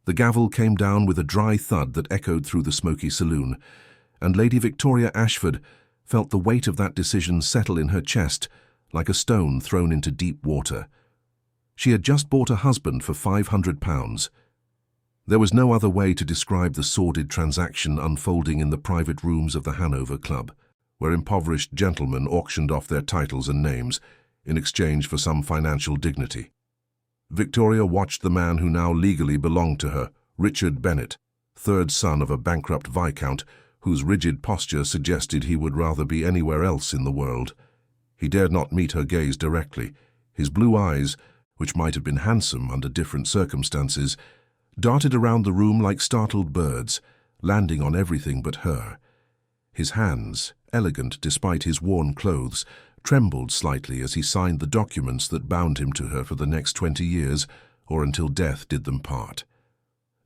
The gavel came down with a dry thud that echoed through the smoky saloon, and Lady Victoria Ashford felt the weight of that decision settle in her chest like a stone thrown into deep water. She had just bought a husband for £500. There was no other way to describe the sordid transaction unfolding in the private rooms of the Hanover Club, where impoverished gentlemen auctioned off their titles and names in exchange for some financial dignity. Victoria watched the man who now legally belonged to her, Richard Bennet, third son of a bankrupt viscount whose rigid posture suggested he would rather be anywhere else in the world. He dared not meet her gaze directly. His blue eyes, which might have been handsome under different circumstances, darted around the room like startled birds, landing on everything but her. His hands, elegant despite his worn clothes, trembled slightly as he signed the documents that bound him to her for the next 20 years, or until death did them part.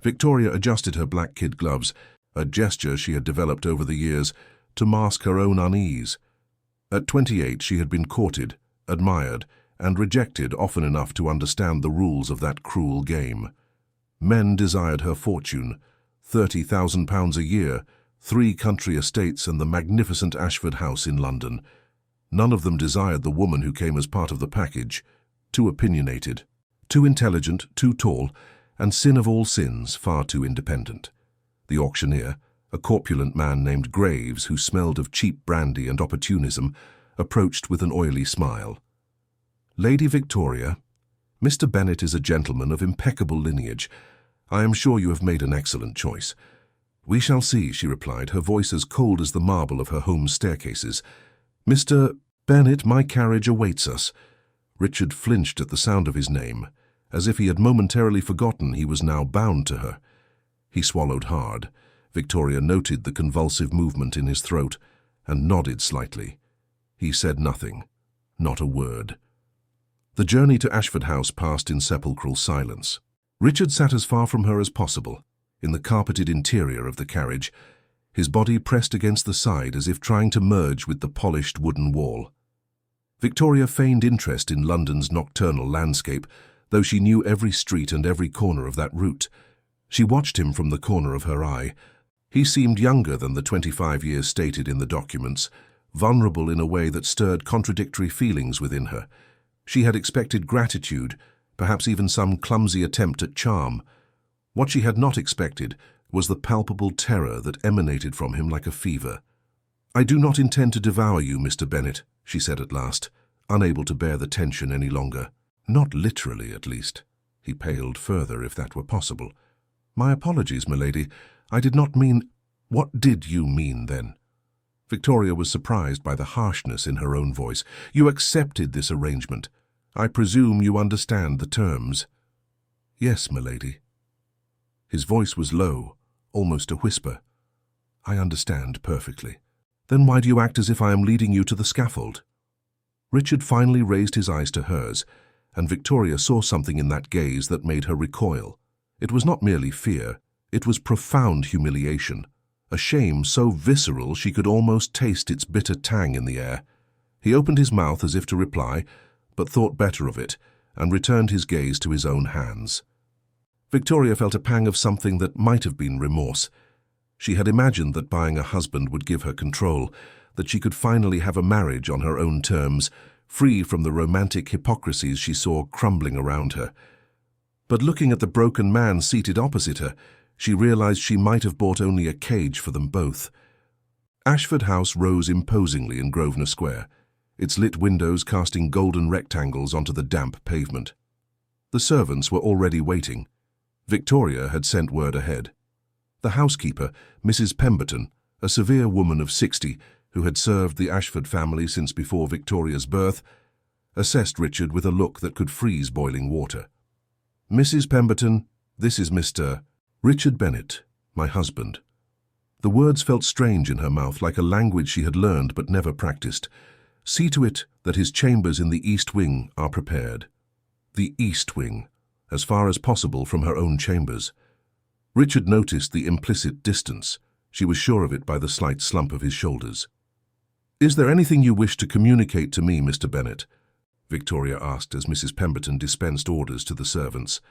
Victoria adjusted her black kid gloves, a gesture she had developed over the years to mask her own unease. At 28 she had been courted, admired, and rejected often enough to understand the rules of that cruel game. Men desired her fortune, £30,000 a year, 3 country estates and the magnificent Ashford House in London. None of them desired the woman who came as part of the package, too opinionated, too intelligent, too tall, and sin of all sins, far too independent. The auctioneer, a corpulent man named Graves who smelled of cheap brandy and opportunism, approached with an oily smile. "Lady Victoria, Mr. Bennet is a gentleman of impeccable lineage. I am sure you have made an excellent choice." "We shall see," she replied, her voice as cold as the marble of her home staircases. "Mr. Bennet, my carriage awaits us." Richard flinched at the sound of his name, as if he had momentarily forgotten he was now bound to her. He swallowed hard. Victoria noted the convulsive movement in his throat and nodded slightly. He said nothing, not a word. The journey to Ashford House passed in sepulchral silence. Richard sat as far from her as possible, in the carpeted interior of the carriage, his body pressed against the side as if trying to merge with the polished wooden wall. Victoria feigned interest in London's nocturnal landscape, though she knew every street and every corner of that route. She watched him from the corner of her eye. He seemed younger than the 25 years stated in the documents, vulnerable in a way that stirred contradictory feelings within her. She had expected gratitude, perhaps even some clumsy attempt at charm. What she had not expected was the palpable terror that emanated from him like a fever. "I do not intend to devour you, Mr. Bennet," she said at last, unable to bear the tension any longer. "Not literally, at least." He paled further, if that were possible. "My apologies, milady. I did not mean—" "What did you mean, then?" Victoria was surprised by the harshness in her own voice. "You accepted this arrangement. I presume you understand the terms." "Yes, milady." His voice was low, almost a whisper. "I understand perfectly." "Then why do you act as if I am leading you to the scaffold?" Richard finally raised his eyes to hers, and Victoria saw something in that gaze that made her recoil. It was not merely fear, it was profound humiliation, a shame so visceral she could almost taste its bitter tang in the air. He opened his mouth as if to reply, but thought better of it, and returned his gaze to his own hands. Victoria felt a pang of something that might have been remorse. She had imagined that buying a husband would give her control, that she could finally have a marriage on her own terms, free from the romantic hypocrisies she saw crumbling around her. But looking at the broken man seated opposite her, she realized she might have bought only a cage for them both. Ashford House rose imposingly in Grosvenor Square, its lit windows casting golden rectangles onto the damp pavement. The servants were already waiting. Victoria had sent word ahead. The housekeeper, Mrs. Pemberton, a severe woman of 60, who had served the Ashford family since before Victoria's birth, assessed Richard with a look that could freeze boiling water. "Mrs. Pemberton, this is Mr. Richard Bennet, my husband." The words felt strange in her mouth, like a language she had learned but never practiced. "See to it that his chambers in the East Wing are prepared." The East Wing, as far as possible from her own chambers. Richard noticed the implicit distance. She was sure of it by the slight slump of his shoulders. "Is there anything you wish to communicate to me, Mr. Bennet?" Victoria asked as Mrs. Pemberton dispensed orders to the servants.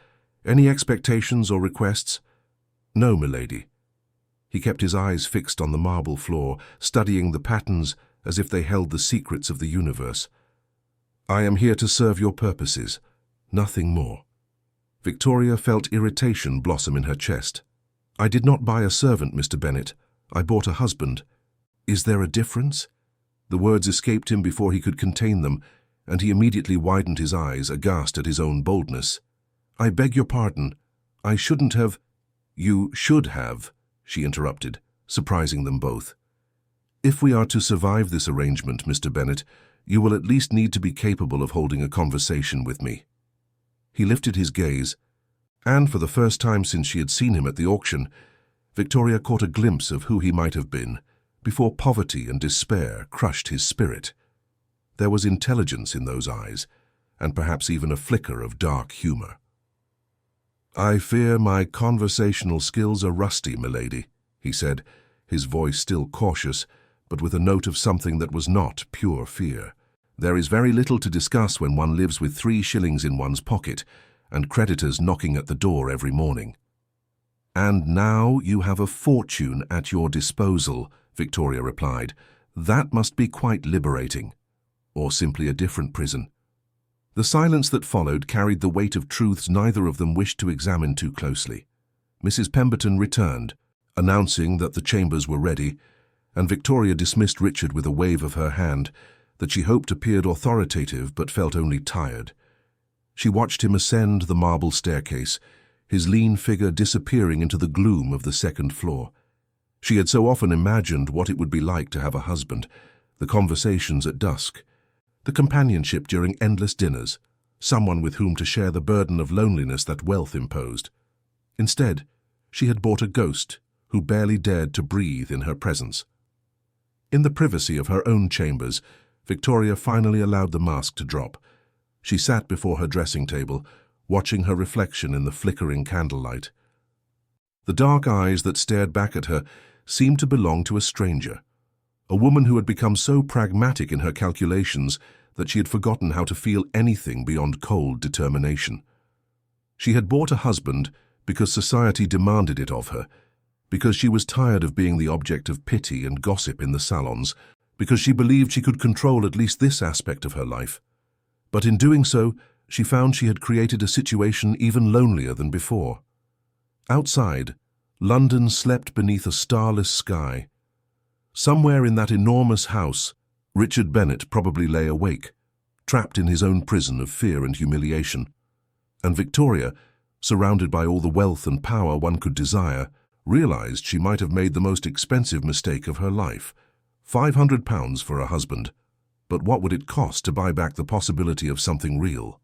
Any expectations or requests?" "No, milady." He kept his eyes fixed on the marble floor, studying the patterns as if they held the secrets of the universe. "I am here to serve your purposes, nothing more." Victoria felt irritation blossom in her chest. "I did not buy a servant, Mr. Bennet. I bought a husband. Is there a difference?" The words escaped him before he could contain them, and he immediately widened his eyes, aghast at his own boldness. "I beg your pardon. I shouldn't have—" "You should have," she interrupted, surprising them both. "If we are to survive this arrangement, Mr. Bennet, you will at least need to be capable of holding a conversation with me." He lifted his gaze, and for the first time since she had seen him at the auction, Victoria caught a glimpse of who he might have been, before poverty and despair crushed his spirit. There was intelligence in those eyes, and perhaps even a flicker of dark humor. "I fear my conversational skills are rusty, milady," he said, his voice still cautious, but with a note of something that was not pure fear. "There is very little to discuss when one lives with 3 shillings in one's pocket and creditors knocking at the door every morning." "And now you have a fortune at your disposal," Victoria replied. "That must be quite liberating. Or simply a different prison." The silence that followed carried the weight of truths neither of them wished to examine too closely. Mrs. Pemberton returned, announcing that the chambers were ready, and Victoria dismissed Richard with a wave of her hand that she hoped appeared authoritative but felt only tired. She watched him ascend the marble staircase, his lean figure disappearing into the gloom of the second floor. She had so often imagined what it would be like to have a husband, the conversations at dusk, the companionship during endless dinners, someone with whom to share the burden of loneliness that wealth imposed. Instead, she had bought a ghost who barely dared to breathe in her presence. In the privacy of her own chambers, Victoria finally allowed the mask to drop. She sat before her dressing table, watching her reflection in the flickering candlelight. The dark eyes that stared back at her seemed to belong to a stranger, a woman who had become so pragmatic in her calculations that she had forgotten how to feel anything beyond cold determination. She had bought a husband because society demanded it of her, because she was tired of being the object of pity and gossip in the salons, because she believed she could control at least this aspect of her life. But in doing so, she found she had created a situation even lonelier than before. Outside, London slept beneath a starless sky. Somewhere in that enormous house, Richard Bennet probably lay awake, trapped in his own prison of fear and humiliation. And Victoria, surrounded by all the wealth and power one could desire, realized she might have made the most expensive mistake of her life. £500 for a husband. But what would it cost to buy back the possibility of something real?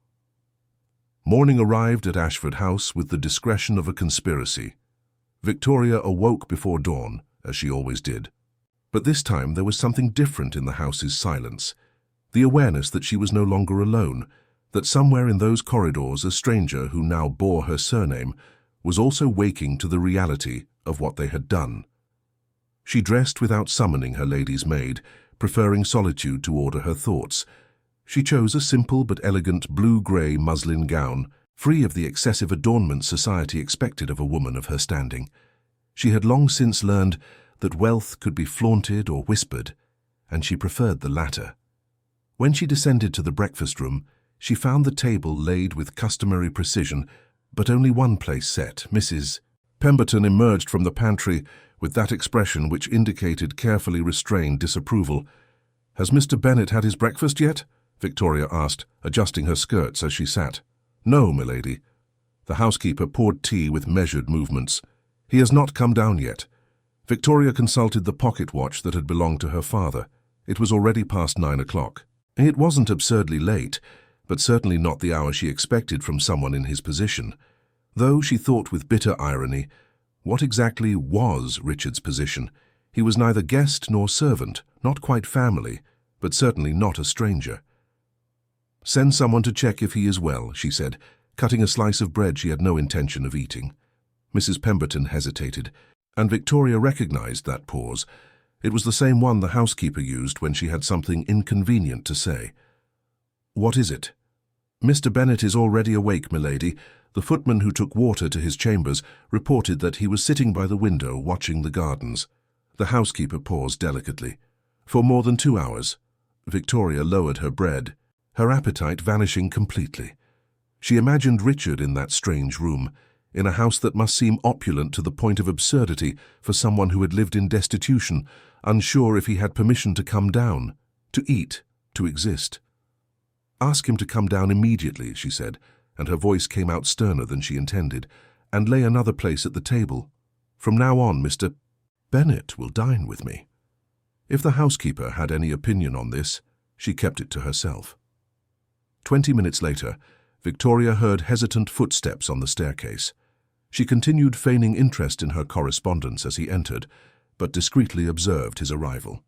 Morning arrived at Ashford House with the discretion of a conspiracy. Victoria awoke before dawn, as she always did. But this time there was something different in the house's silence. The awareness that she was no longer alone, that somewhere in those corridors a stranger who now bore her surname was also waking to the reality of what they had done. She dressed without summoning her lady's maid, preferring solitude to order her thoughts. She chose a simple but elegant blue-grey muslin gown, free of the excessive adornment society expected of a woman of her standing. She had long since learned that wealth could be flaunted or whispered, and she preferred the latter. When she descended to the breakfast room, she found the table laid with customary precision, but only one place set. Mrs. Pemberton emerged from the pantry with that expression which indicated carefully restrained disapproval. "Has Mr. Bennet had his breakfast yet?" Victoria asked, adjusting her skirts as she sat. "No, milady." The housekeeper poured tea with measured movements. "He has not come down yet." Victoria consulted the pocket watch that had belonged to her father. It was already past 9 o'clock. It wasn't absurdly late, but certainly not the hour she expected from someone in his position. Though, she thought with bitter irony, what exactly was Richard's position? He was neither guest nor servant, not quite family, but certainly not a stranger. "Send someone to check if he is well," she said, cutting a slice of bread she had no intention of eating. Mrs. Pemberton hesitated, and Victoria recognized that pause. It was the same one the housekeeper used when she had something inconvenient to say. "What is it?" "Mr. Bennet is already awake, milady. The footman who took water to his chambers reported that he was sitting by the window watching the gardens. The housekeeper paused delicately. For more than 2 hours, Victoria lowered her bread, her appetite vanishing completely. She imagined Richard in that strange room, in a house that must seem opulent to the point of absurdity for someone who had lived in destitution, unsure if he had permission to come down, to eat, to exist. "Ask him to come down immediately," she said, and her voice came out sterner than she intended, "and lay another place at the table. From now on, Mr. Bennet will dine with me." If the housekeeper had any opinion on this, she kept it to herself. 20 minutes later, Victoria heard hesitant footsteps on the staircase. She continued feigning interest in her correspondence as he entered, but discreetly observed his arrival.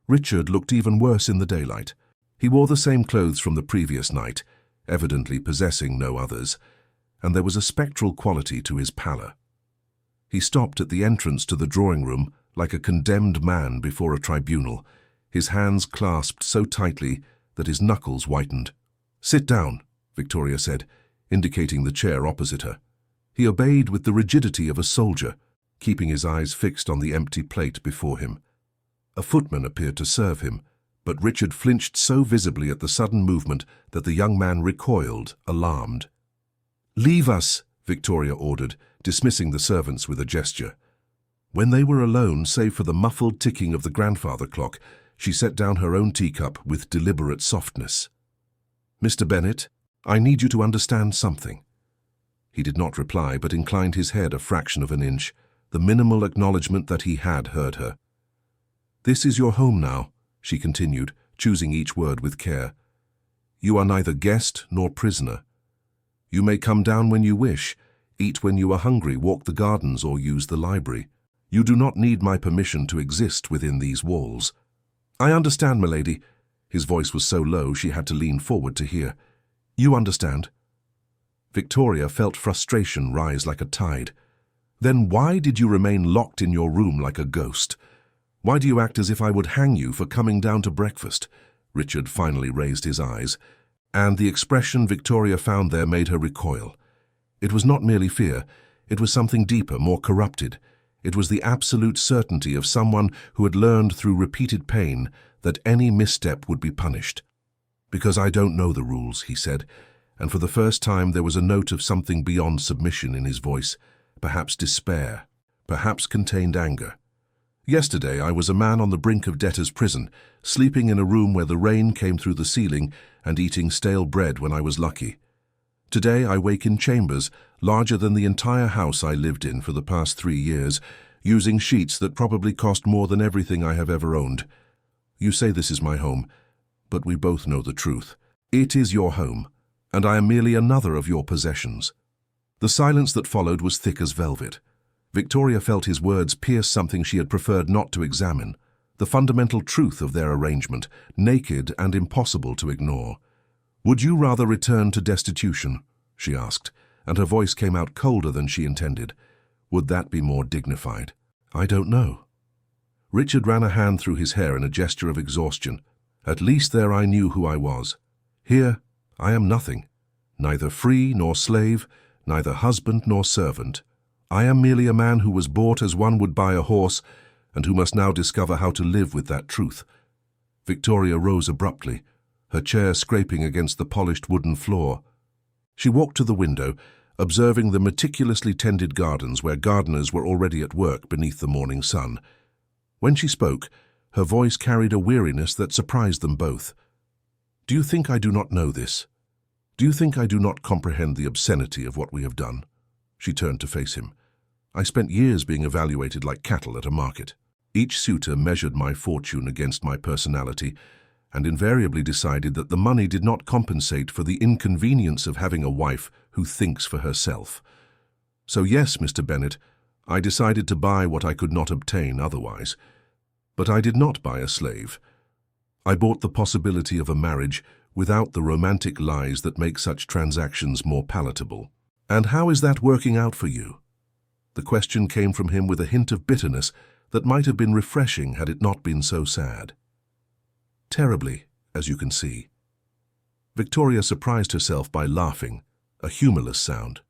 Richard looked even worse in the daylight. He wore the same clothes from the previous night, evidently possessing no others, and there was a spectral quality to his pallor. He stopped at the entrance to the drawing room like a condemned man before a tribunal, his hands clasped so tightly that his knuckles whitened. "Sit down," Victoria said, indicating the chair opposite her. He obeyed with the rigidity of a soldier, keeping his eyes fixed on the empty plate before him. A footman appeared to serve him, but Richard flinched so visibly at the sudden movement that the young man recoiled, alarmed. "Leave us," Victoria ordered, dismissing the servants with a gesture. When they were alone, save for the muffled ticking of the grandfather clock, she set down her own teacup with deliberate softness. "Mr. Bennet, I need you to understand something." He did not reply, but inclined his head a fraction of an inch, the minimal acknowledgement that he had heard her. "This is your home now," she continued, choosing each word with care. "You are neither guest nor prisoner. You may come down when you wish, eat when you are hungry, walk the gardens, or use the library. You do not need my permission to exist within these walls." "I understand, milady." His voice was so low she had to lean forward to hear. "You understand." Victoria felt frustration rise like a tide. "Then why did you remain locked in your room like a ghost? Why do you act as if I would hang you for coming down to breakfast?" Richard finally raised his eyes, and the expression Victoria found there made her recoil. It was not merely fear, it was something deeper, more corrupted. It was the absolute certainty of someone who had learned through repeated pain that any misstep would be punished. "Because I don't know the rules," he said, and for the first time there was a note of something beyond submission in his voice, perhaps despair, perhaps contained anger. "Yesterday I was a man on the brink of debtor's prison, sleeping in a room where the rain came through the ceiling and eating stale bread when I was lucky. Today I wake in chambers larger than the entire house I lived in for the past 3 years, using sheets that probably cost more than everything I have ever owned. You say this is my home, but we both know the truth. It is your home, and I am merely another of your possessions." The silence that followed was thick as velvet. Victoria felt his words pierce something she had preferred not to examine, the fundamental truth of their arrangement, naked and impossible to ignore. "Would you rather return to destitution?" she asked, and her voice came out colder than she intended. "Would that be more dignified?" "I don't know." Richard ran a hand through his hair in a gesture of exhaustion. "At least there I knew who I was. Here, I am nothing. Neither free nor slave, neither husband nor servant. I am merely a man who was bought as one would buy a horse, and who must now discover how to live with that truth." Victoria rose abruptly, her chair scraping against the polished wooden floor. She walked to the window, observing the meticulously tended gardens where gardeners were already at work beneath the morning sun. When she spoke, her voice carried a weariness that surprised them both. "Do you think I do not know this? Do you think I do not comprehend the obscenity of what we have done?" She turned to face him. "I spent years being evaluated like cattle at a market. Each suitor measured my fortune against my personality, and invariably decided that the money did not compensate for the inconvenience of having a wife who thinks for herself. So yes, Mr. Bennet, I decided to buy what I could not obtain otherwise. But I did not buy a slave. I bought the possibility of a marriage without the romantic lies that make such transactions more palatable. And how is that working out for you?" The question came from him with a hint of bitterness that might have been refreshing had it not been so sad. "Terribly, as you can see." Victoria surprised herself by laughing, a humorless sound.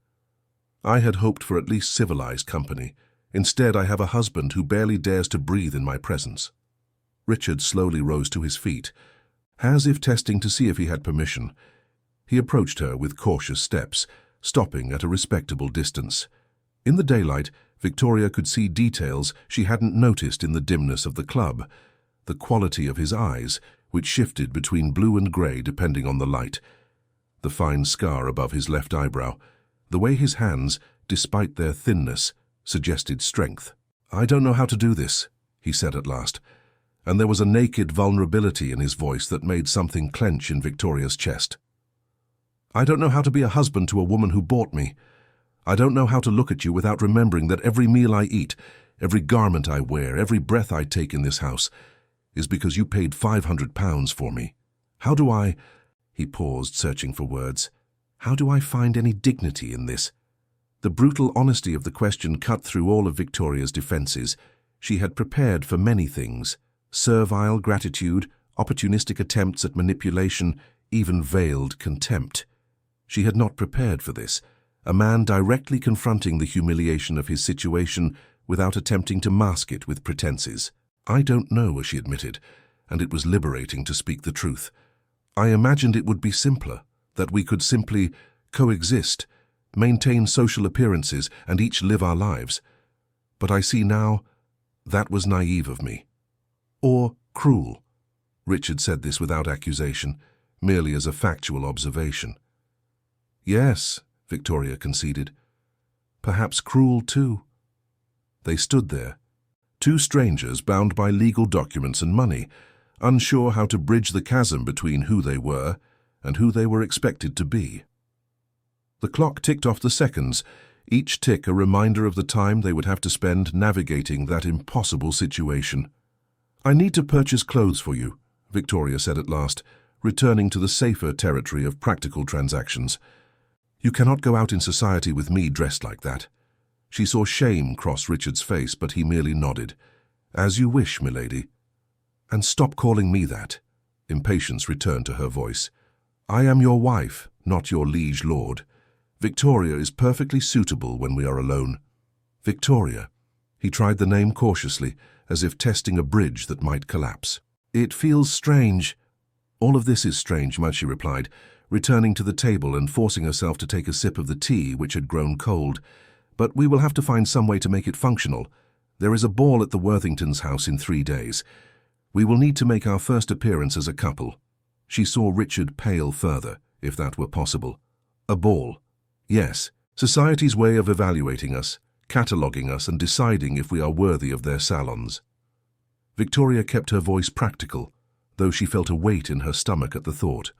I had hoped for at least civilized company. Instead, I have a husband who barely dares to breathe in my presence." Richard slowly rose to his feet, as if testing to see if he had permission. He approached her with cautious steps, stopping at a respectable distance. In the daylight, Victoria could see details she hadn't noticed in the dimness of the club. The quality of his eyes, which shifted between blue and grey depending on the light. The fine scar above his left eyebrow. The way his hands, despite their thinness, suggested strength. "I don't know how to do this," he said at last, and there was a naked vulnerability in his voice that made something clench in Victoria's chest. "I don't know how to be a husband to a woman who bought me. I don't know how to look at you without remembering that every meal I eat, every garment I wear, every breath I take in this house is because you paid £500 for me. How do I—" He paused, searching for words. "How do I find any dignity in this?" The brutal honesty of the question cut through all of Victoria's defenses. She had prepared for many things: servile gratitude, opportunistic attempts at manipulation, even veiled contempt. She had not prepared for this, a man directly confronting the humiliation of his situation without attempting to mask it with pretenses. "I don't know," she admitted, and it was liberating to speak the truth. "I imagined it would be simpler, that we could simply coexist, maintain social appearances, and each live our lives. But I see now that was naive of me. Or cruel." Richard said this without accusation, merely as a factual observation. "Yes," Victoria conceded. "Perhaps cruel too." They stood there, two strangers bound by legal documents and money, unsure how to bridge the chasm between who they were and who they were expected to be. The clock ticked off the seconds, each tick a reminder of the time they would have to spend navigating that impossible situation. "I need to purchase clothes for you," Victoria said at last, returning to the safer territory of practical transactions. "You cannot go out in society with me dressed like that." She saw shame cross Richard's face, but he merely nodded. "As you wish, milady." "And stop calling me that." Impatience returned to her voice. "I am your wife, not your liege lord. Victoria is perfectly suitable when we are alone." "Victoria." He tried the name cautiously, as if testing a bridge that might collapse. "It feels strange." "All of this is strange," she replied, returning to the table and forcing herself to take a sip of the tea, which had grown cold. "But we will have to find some way to make it functional. There is a ball at the Worthingtons' house in 3 days. We will need to make our first appearance as a couple." She saw Richard pale further, if that were possible. "A ball. Yes, society's way of evaluating us, cataloguing us and deciding if we are worthy of their salons." Victoria kept her voice practical, though she felt a weight in her stomach at the thought.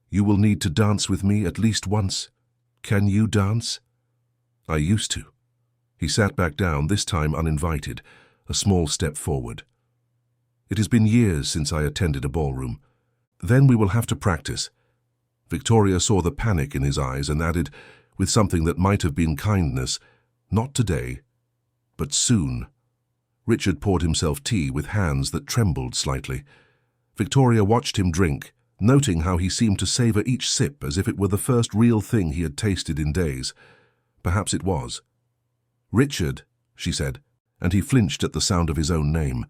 "You will need to dance with me at least once. Can you dance?" "I used to." He sat back down, this time uninvited, a small step forward. "It has been years since I attended a ballroom. Then we will have to practice." Victoria saw the panic in his eyes and added, with something that might have been kindness, "Not today, but soon." Richard poured himself tea with hands that trembled slightly. Victoria watched him drink, noting how he seemed to savor each sip as if it were the first real thing he had tasted in days. Perhaps it was. "Richard," she said, and he flinched at the sound of his own name.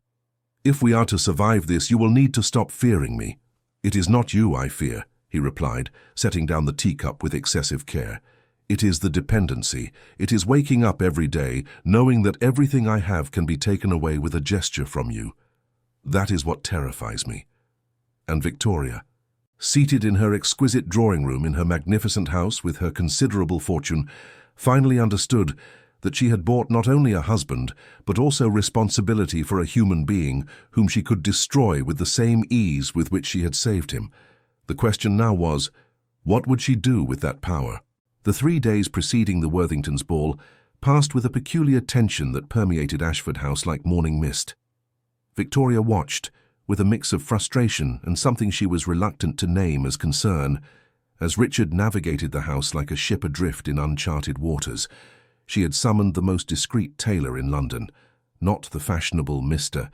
"If we are to survive this, you will need to stop fearing me." "It is not you I fear," he replied, setting down the teacup with excessive care. "It is the dependency. It is waking up every day, knowing that everything I have can be taken away with a gesture from you. That is what terrifies me." And Victoria, seated in her exquisite drawing room in her magnificent house with her considerable fortune, finally understood that she had bought not only a husband, but also responsibility for a human being whom she could destroy with the same ease with which she had saved him. The question now was, what would she do with that power? The 3 days preceding the Worthingtons' ball passed with a peculiar tension that permeated Ashford House like morning mist. Victoria watched, with a mix of frustration and something she was reluctant to name as concern, as Richard navigated the house like a ship adrift in uncharted waters. She had summoned the most discreet tailor in London, not the fashionable Mr.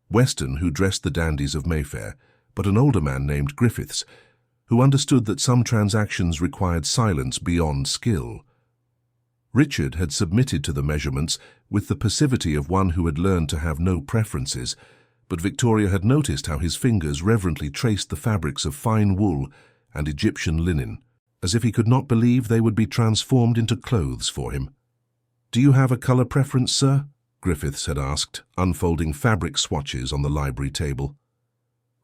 Weston who dressed the dandies of Mayfair, but an older man named Griffiths, who understood that some transactions required silence beyond skill. Richard had submitted to the measurements with the passivity of one who had learned to have no preferences, but Victoria had noticed how his fingers reverently traced the fabrics of fine wool and Egyptian linen, as if he could not believe they would be transformed into clothes for him. "Do you have a colour preference, sir?" Griffiths had asked, unfolding fabric swatches on the library table.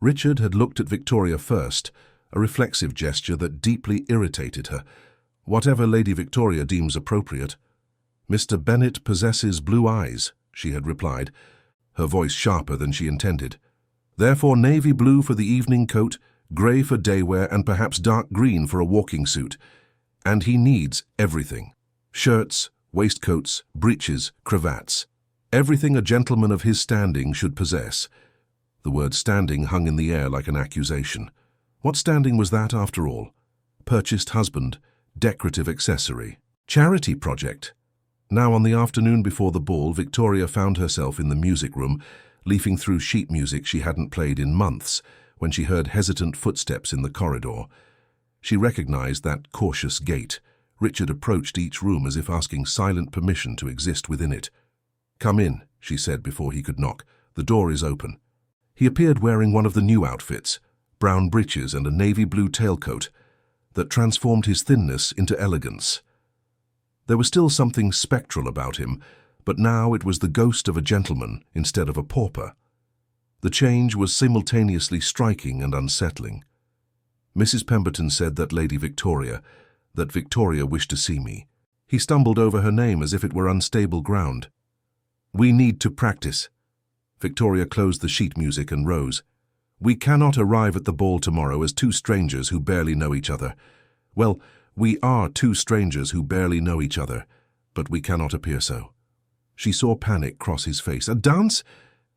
Richard had looked at Victoria first, a reflexive gesture that deeply irritated her. "Whatever Lady Victoria deems appropriate." "Mr. Bennet possesses blue eyes," she had replied, her voice sharper than she intended. "Therefore navy blue for the evening coat, grey for day wear, and perhaps dark green for a walking suit. And he needs everything. Shirts, waistcoats, breeches, cravats. Everything a gentleman of his standing should possess." The word standing hung in the air like an accusation. What standing was that, after all? Purchased husband, decorative accessory, charity project. Now, on the afternoon before the ball, Victoria found herself in the music room, leafing through sheet music she hadn't played in months, when she heard hesitant footsteps in the corridor. She recognized that cautious gait. Richard approached each room as if asking silent permission to exist within it. "Come in," she said before he could knock. "The door is open." He appeared wearing one of the new outfits, brown breeches and a navy blue tailcoat, that transformed his thinness into elegance. There was still something spectral about him, but now it was the ghost of a gentleman instead of a pauper. The change was simultaneously striking and unsettling. "Mrs. Pemberton said that that Victoria wished to see me." He stumbled over her name as if it were unstable ground. "We need to practice." Victoria closed the sheet music and rose. "We cannot arrive at the ball tomorrow as two strangers who barely know each other. Well, we are two strangers who barely know each other, but we cannot appear so." She saw panic cross his face. "A dance?"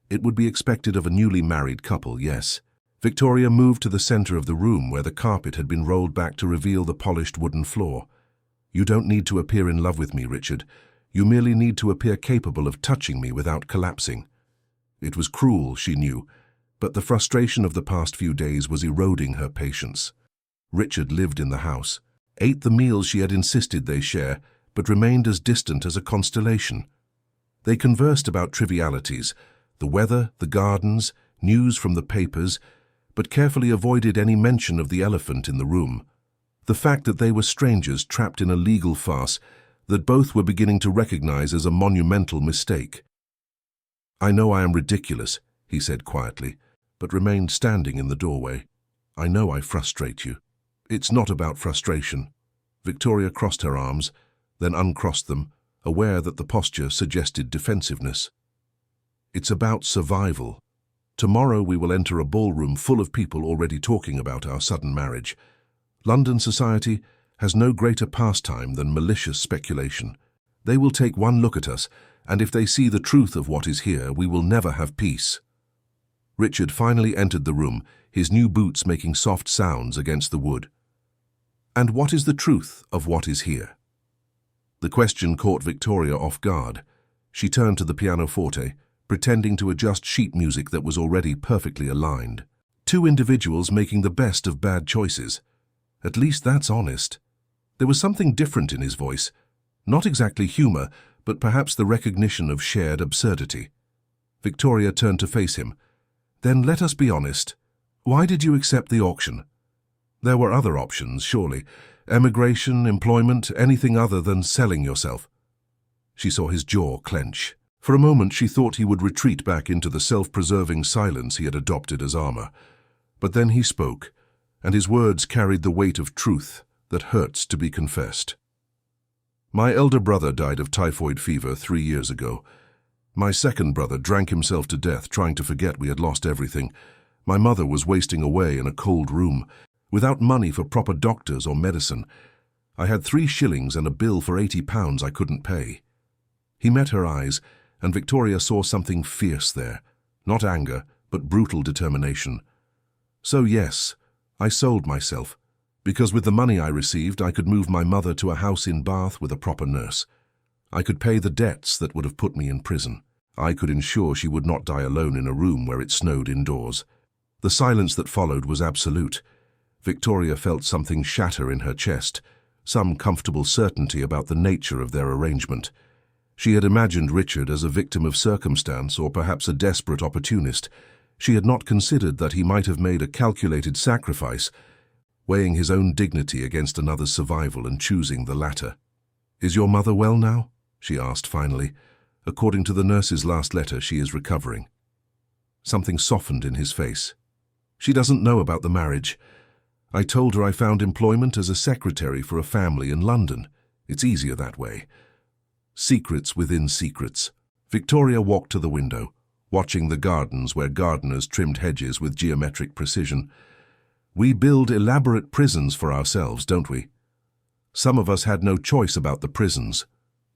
It would be expected of a newly married couple, yes. Victoria moved to the center of the room where the carpet had been rolled back to reveal the polished wooden floor. "You don't need to appear in love with me, Richard. You merely need to appear capable of touching me without collapsing." It was cruel, she knew, but the frustration of the past few days was eroding her patience. Richard lived in the house, ate the meals she had insisted they share, but remained as distant as a constellation. They conversed about trivialities, the weather, the gardens, news from the papers, but carefully avoided any mention of the elephant in the room, the fact that they were strangers trapped in a legal farce that both were beginning to recognize as a monumental mistake. "I know I am ridiculous," he said quietly, but remained standing in the doorway. "I know I frustrate you." "It's not about frustration." Victoria crossed her arms, then uncrossed them, aware that the posture suggested defensiveness. "It's about survival. Tomorrow we will enter a ballroom full of people already talking about our sudden marriage. London society has no greater pastime than malicious speculation. They will take one look at us, and if they see the truth of what is here, we will never have peace." Richard finally entered the room, his new boots making soft sounds against the wood. "And what is the truth of what is here?" The question caught Victoria off guard. She turned to the pianoforte, pretending to adjust sheet music that was already perfectly aligned. Two individuals making the best of bad choices. At least that's honest. There was something different in his voice. Not exactly humor, but perhaps the recognition of shared absurdity. Victoria turned to face him. "Then let us be honest. Why did you accept the auction?" "There were other options, surely. Emigration, employment, anything other than selling yourself." She saw his jaw clench. For a moment she thought he would retreat back into the self-preserving silence he had adopted as armor. But then he spoke, and his words carried the weight of truth that hurts to be confessed. "My elder brother died of typhoid fever 3 years ago. My second brother drank himself to death trying to forget we had lost everything. My mother was wasting away in a cold room, without money for proper doctors or medicine. I had 3 shillings and a bill for £80 I couldn't pay." He met her eyes, and Victoria saw something fierce there, not anger, but brutal determination. "So yes, I sold myself, because with the money I received I could move my mother to a house in Bath with a proper nurse. I could pay the debts that would have put me in prison. I could ensure she would not die alone in a room where it snowed indoors." The silence that followed was absolute. Victoria felt something shatter in her chest, some comfortable certainty about the nature of their arrangement. She had imagined Richard as a victim of circumstance or perhaps a desperate opportunist. She had not considered that he might have made a calculated sacrifice, weighing his own dignity against another's survival and choosing the latter. "Is your mother well now?" she asked finally. "According to the nurse's last letter, she is recovering." Something softened in his face. "She doesn't know about the marriage. I told her I found employment as a secretary for a family in London. It's easier that way." Secrets within secrets. Victoria walked to the window, watching the gardens where gardeners trimmed hedges with geometric precision. "We build elaborate prisons for ourselves, don't we? Some of us had no choice about the prisons."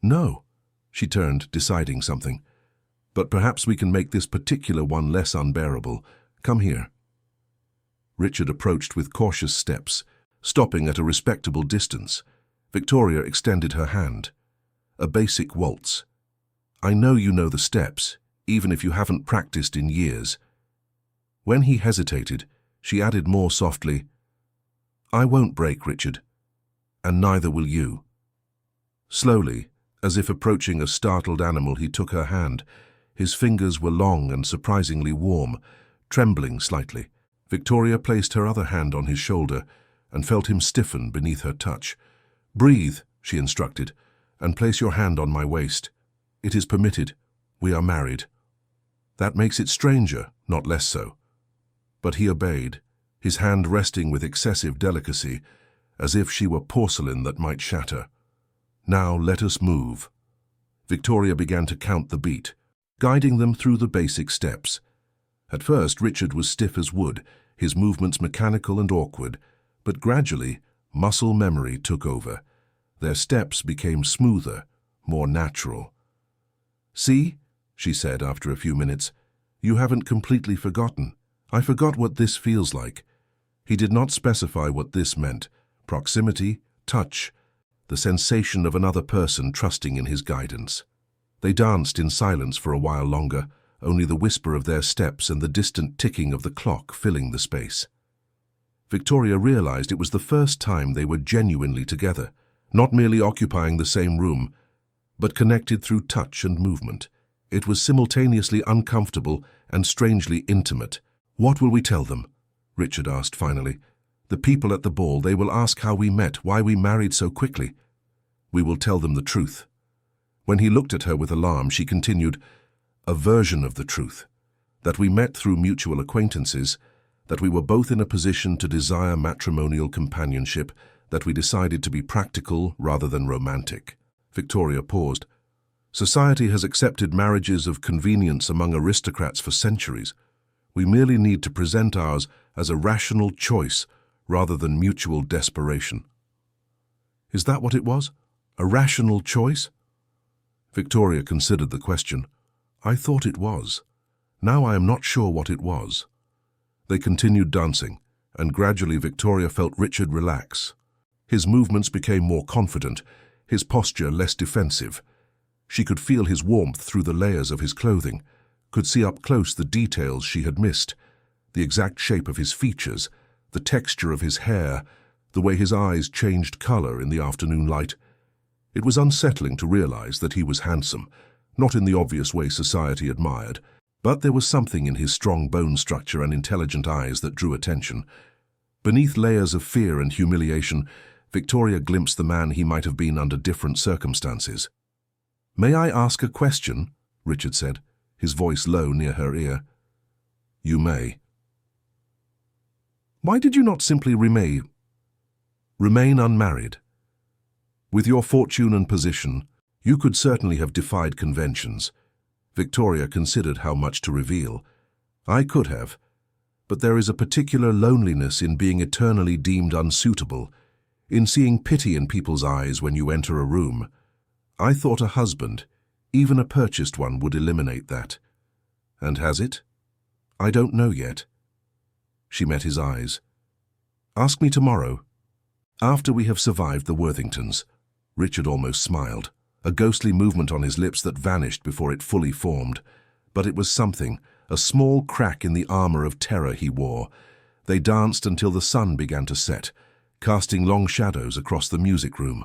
"No," she turned, deciding something. "But perhaps we can make this particular one less unbearable. Come here." Richard approached with cautious steps, stopping at a respectable distance. Victoria extended her hand. A basic waltz. "I know you know the steps, even if you haven't practiced in years." When he hesitated, she added more softly, "I won't break, Richard, and neither will you." Slowly, as if approaching a startled animal, he took her hand. His fingers were long and surprisingly warm, trembling slightly. Victoria placed her other hand on his shoulder and felt him stiffen beneath her touch. "Breathe," she instructed, "and place your hand on my waist. It is permitted. We are married." That makes it stranger, not less so. But he obeyed, his hand resting with excessive delicacy, as if she were porcelain that might shatter. "Now let us move." Victoria began to count the beat, guiding them through the basic steps. At first, Richard was stiff as wood, his movements mechanical and awkward, but gradually, muscle memory took over. Their steps became smoother, more natural. "See," she said after a few minutes, "you haven't completely forgotten. I forgot what this feels like." He did not specify what this meant. Proximity, touch, the sensation of another person trusting in his guidance. They danced in silence for a while longer, only the whisper of their steps and the distant ticking of the clock filling the space. Victoria realized it was the first time they were genuinely together, not merely occupying the same room, but connected through touch and movement. It was simultaneously uncomfortable and strangely intimate. "What will we tell them?" Richard asked finally. "The people at the ball, they will ask how we met, why we married so quickly." "We will tell them the truth." When he looked at her with alarm, she continued, "A version of the truth. That we met through mutual acquaintances, that we were both in a position to desire matrimonial companionship, that we decided to be practical rather than romantic." Victoria paused. "Society has accepted marriages of convenience among aristocrats for centuries. We merely need to present ours as a rational choice rather than mutual desperation." "Is that what it was? A rational choice?" Victoria considered the question. "I thought it was. Now I am not sure what it was." They continued dancing, and gradually Victoria felt Richard relax. His movements became more confident, his posture less defensive. She could feel his warmth through the layers of his clothing, could see up close the details she had missed, the exact shape of his features, the texture of his hair, the way his eyes changed color in the afternoon light. It was unsettling to realize that he was handsome, not in the obvious way society admired, but there was something in his strong bone structure and intelligent eyes that drew attention. Beneath layers of fear and humiliation, Victoria glimpsed the man he might have been under different circumstances. "May I ask a question?" Richard said, his voice low near her ear. "You may." "Why did you not simply remain unmarried? With your fortune and position, you could certainly have defied conventions." Victoria considered how much to reveal. "I could have, but there is a particular loneliness in being eternally deemed unsuitable, in seeing pity in people's eyes when you enter a room. I thought a husband, even a purchased one, would eliminate that. And has it? I don't know yet." She met his eyes. "Ask me tomorrow, after we have survived the Worthingtons." Richard almost smiled, a ghostly movement on his lips that vanished before it fully formed. But it was something, a small crack in the armor of terror he wore. They danced until the sun began to set, casting long shadows across the music room.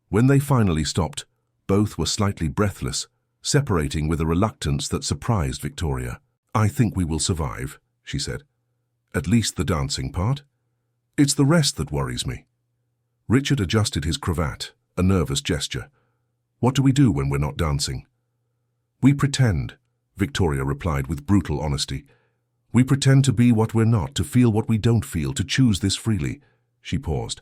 When they finally stopped, both were slightly breathless, separating with a reluctance that surprised Victoria. "I think we will survive," she said. "At least the dancing part. It's the rest that worries me." Richard adjusted his cravat, a nervous gesture. "What do we do when we're not dancing?" "We pretend," Victoria replied with brutal honesty. "We pretend to be what we're not, to feel what we don't feel, to choose this freely." She paused.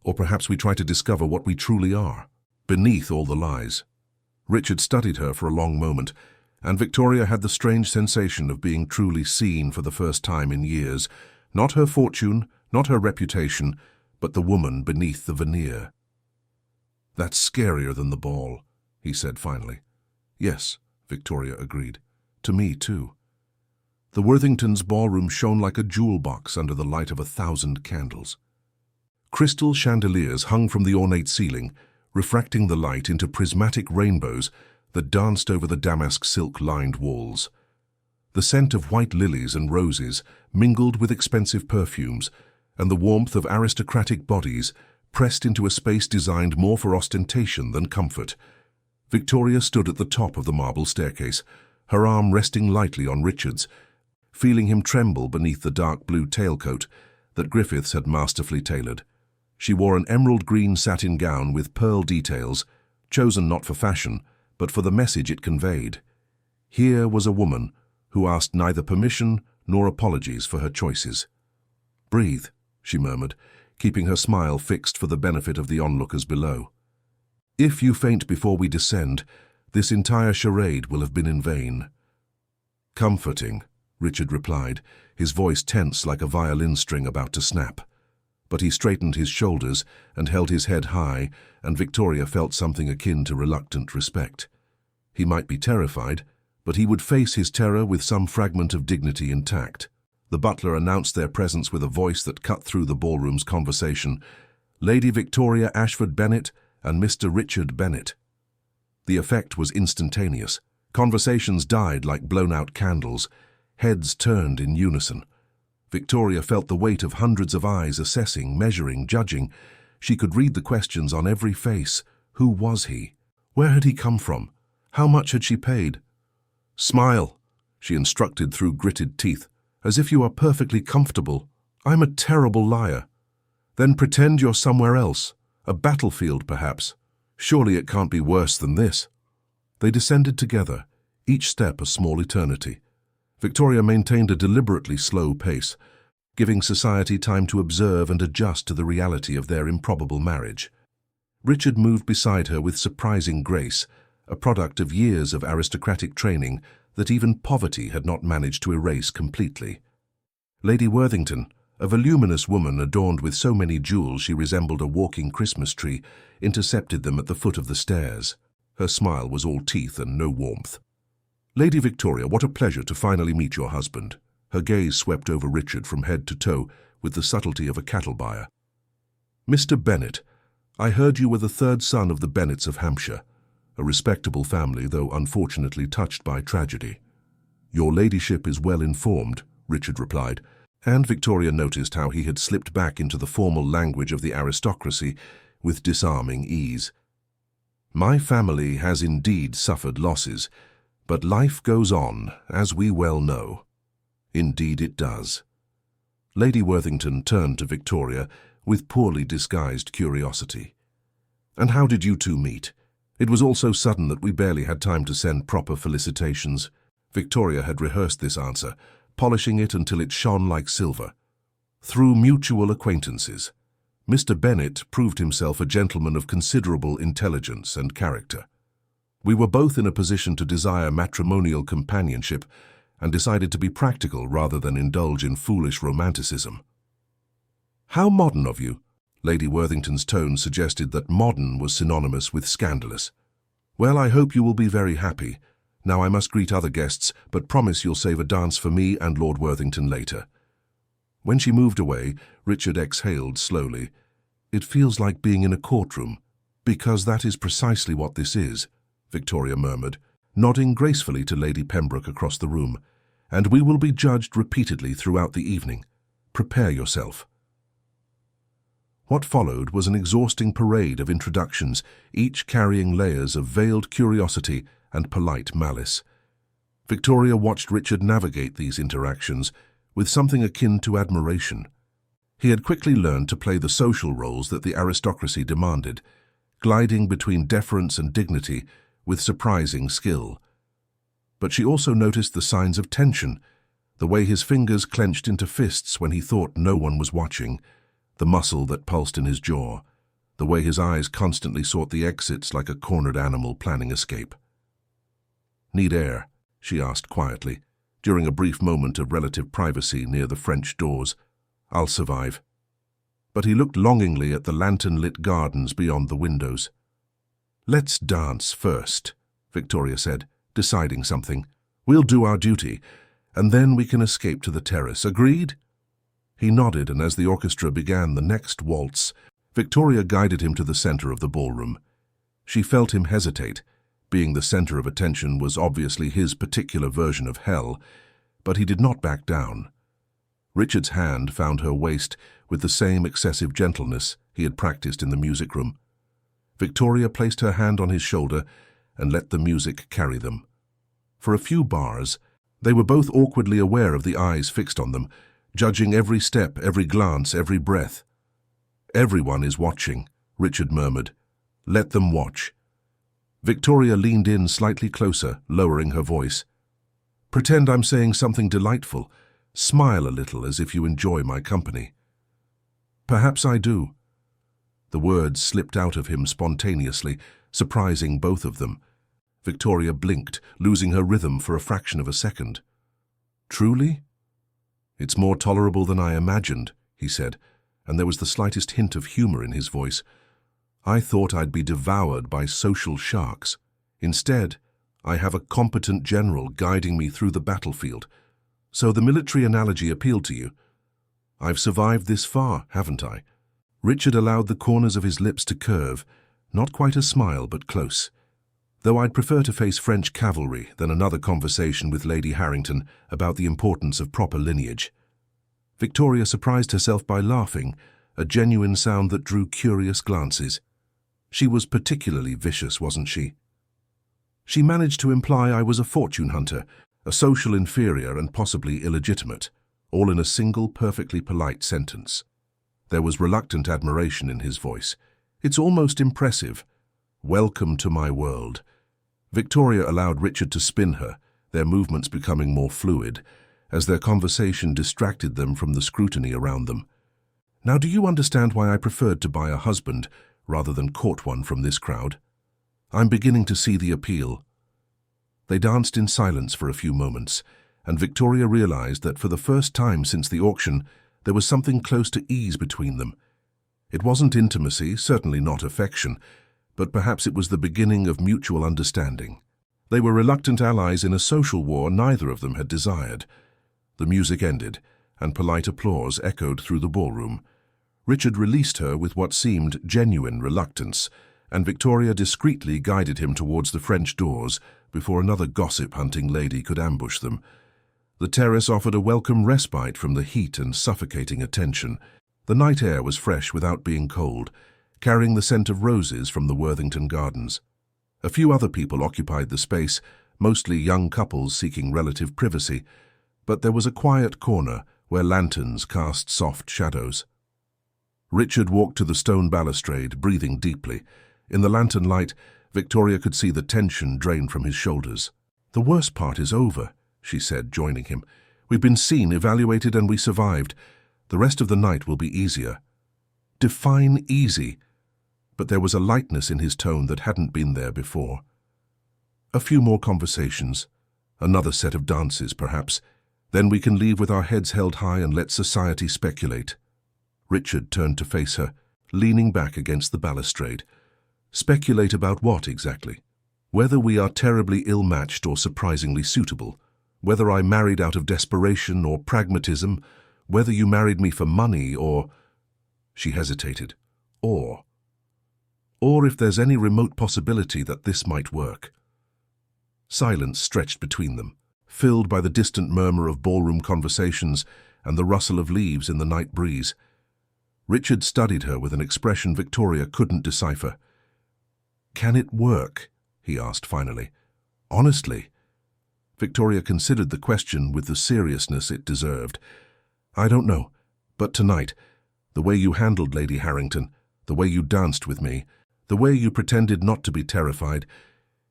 "Or perhaps we try to discover what we truly are, beneath all the lies." Richard studied her for a long moment, and Victoria had the strange sensation of being truly seen for the first time in years. Not her fortune, not her reputation, but the woman beneath the veneer. "That's scarier than the ball," he said finally. "Yes," Victoria agreed. "To me, too." The Worthingtons' ballroom shone like a jewel box under the light of 1,000 candles. Crystal chandeliers hung from the ornate ceiling, refracting the light into prismatic rainbows that danced over the damask silk-lined walls. The scent of white lilies and roses mingled with expensive perfumes, and the warmth of aristocratic bodies pressed into a space designed more for ostentation than comfort. Victoria stood at the top of the marble staircase, her arm resting lightly on Richard's, feeling him tremble beneath the dark blue tailcoat that Griffiths had masterfully tailored. She wore an emerald green satin gown with pearl details, chosen not for fashion, but for the message it conveyed. Here was a woman who asked neither permission nor apologies for her choices. "Breathe," she murmured, keeping her smile fixed for the benefit of the onlookers below. "If you faint before we descend, this entire charade will have been in vain." "Comforting," Richard replied, his voice tense like a violin string about to snap. But he straightened his shoulders and held his head high, and Victoria felt something akin to reluctant respect. He might be terrified, but he would face his terror with some fragment of dignity intact. The butler announced their presence with a voice that cut through the ballroom's conversation. "Lady Victoria Ashford Bennet and Mr. Richard Bennet." The effect was instantaneous. Conversations died like blown-out candles. Heads turned in unison. Victoria felt the weight of hundreds of eyes assessing, measuring, judging. She could read the questions on every face. Who was he? Where had he come from? How much had she paid? "Smile," she instructed through gritted teeth, "as if you are perfectly comfortable. I'm a terrible liar. Then pretend you're somewhere else, a battlefield perhaps. Surely it can't be worse than this." They descended together, each step a small eternity. Victoria maintained a deliberately slow pace, giving society time to observe and adjust to the reality of their improbable marriage. Richard moved beside her with surprising grace, a product of years of aristocratic training that even poverty had not managed to erase completely. Lady Worthington, a voluminous woman adorned with so many jewels she resembled a walking Christmas tree, intercepted them at the foot of the stairs. Her smile was all teeth and no warmth. "Lady Victoria, what a pleasure to finally meet your husband." Her gaze swept over Richard from head to toe with the subtlety of a cattle buyer. "Mr. Bennet, I heard you were the third son of the Bennets of Hampshire, a respectable family, though unfortunately touched by tragedy." "Your ladyship is well informed," Richard replied, and Victoria noticed how he had slipped back into the formal language of the aristocracy with disarming ease. "My family has indeed suffered losses, but life goes on, as we well know." "Indeed it does." Lady Worthington turned to Victoria with poorly disguised curiosity. "And how did you two meet? It was all so sudden that we barely had time to send proper felicitations." Victoria had rehearsed this answer, polishing it until it shone like silver. "Through mutual acquaintances. Mr. Bennet proved himself a gentleman of considerable intelligence and character. We were both in a position to desire matrimonial companionship and decided to be practical rather than indulge in foolish romanticism." "How modern of you." Lady Worthington's tone suggested that modern was synonymous with scandalous. "Well, I hope you will be very happy. Now I must greet other guests, but promise you'll save a dance for me and Lord Worthington later." When she moved away, Richard exhaled slowly. "It feels like being in a courtroom, because that is precisely what this is," Victoria murmured, nodding gracefully to Lady Pembroke across the room. "And we will be judged repeatedly throughout the evening. Prepare yourself." What followed was an exhausting parade of introductions, each carrying layers of veiled curiosity and polite malice. Victoria watched Richard navigate these interactions with something akin to admiration. He had quickly learned to play the social roles that the aristocracy demanded, gliding between deference and dignity with surprising skill. But she also noticed the signs of tension, the way his fingers clenched into fists when he thought no one was watching, the muscle that pulsed in his jaw, the way his eyes constantly sought the exits like a cornered animal planning escape. "Need air?" she asked quietly, during a brief moment of relative privacy near the French doors. "I'll survive." But he looked longingly at the lantern-lit gardens beyond the windows. "Let's dance first," Victoria said, deciding something. "We'll do our duty, and then we can escape to the terrace. Agreed?" He nodded, and as the orchestra began the next waltz, Victoria guided him to the center of the ballroom. She felt him hesitate. Being the center of attention was obviously his particular version of hell, but he did not back down. Richard's hand found her waist with the same excessive gentleness he had practiced in the music room. Victoria placed her hand on his shoulder and let the music carry them. For a few bars, they were both awkwardly aware of the eyes fixed on them, judging every step, every glance, every breath. "Everyone is watching," Richard murmured. "Let them watch." Victoria leaned in slightly closer, lowering her voice. "Pretend I'm saying something delightful. Smile a little as if you enjoy my company." "Perhaps I do." The words slipped out of him spontaneously, surprising both of them. Victoria blinked, losing her rhythm for a fraction of a second. "Truly?" "It's more tolerable than I imagined," he said, and there was the slightest hint of humor in his voice. "I thought I'd be devoured by social sharks. Instead, I have a competent general guiding me through the battlefield. So the military analogy appealed to you. I've survived this far, haven't I?" Richard allowed the corners of his lips to curve, not quite a smile, but close. "Though I'd prefer to face French cavalry than another conversation with Lady Harrington about the importance of proper lineage." Victoria surprised herself by laughing, a genuine sound that drew curious glances. She was particularly vicious, wasn't she? She managed to imply I was a fortune hunter, a social inferior and possibly illegitimate, all in a single perfectly polite sentence. There was reluctant admiration in his voice. "It's almost impressive. Welcome to my world." Victoria allowed Richard to spin her, their movements becoming more fluid, as their conversation distracted them from the scrutiny around them. "Now, do you understand why I preferred to buy a husband rather than court one from this crowd? I'm beginning to see the appeal." They danced in silence for a few moments, and Victoria realized that for the first time since the auction, there was something close to ease between them. It wasn't intimacy, certainly not affection, but perhaps it was the beginning of mutual understanding. They were reluctant allies in a social war neither of them had desired. The music ended, and polite applause echoed through the ballroom. Richard released her with what seemed genuine reluctance, and Victoria discreetly guided him towards the French doors before another gossip-hunting lady could ambush them. The terrace offered a welcome respite from the heat and suffocating attention. The night air was fresh without being cold, carrying the scent of roses from the Worthington Gardens. A few other people occupied the space, mostly young couples seeking relative privacy, but there was a quiet corner where lanterns cast soft shadows. Richard walked to the stone balustrade, breathing deeply. In the lantern light, Victoria could see the tension drain from his shoulders. "The worst part is over," she said, joining him. "We've been seen, evaluated, and we survived. The rest of the night will be easier." Define easy. But there was a lightness in his tone that hadn't been there before. "A few more conversations. Another set of dances, perhaps. Then we can leave with our heads held high and let society speculate." Richard turned to face her, leaning back against the balustrade. "Speculate about what, exactly? Whether we are terribly ill-matched or surprisingly suitable. Whether I married out of desperation or pragmatism. Whether you married me for money or—" She hesitated. Or if there's any remote possibility that this might work." Silence stretched between them, filled by the distant murmur of ballroom conversations and the rustle of leaves in the night breeze. Richard studied her with an expression Victoria couldn't decipher. "Can it work?" he asked finally. "Honestly?" Victoria considered the question with the seriousness it deserved. "I don't know, but tonight, the way you handled Lady Harrington, the way you danced with me, the way you pretended not to be terrified,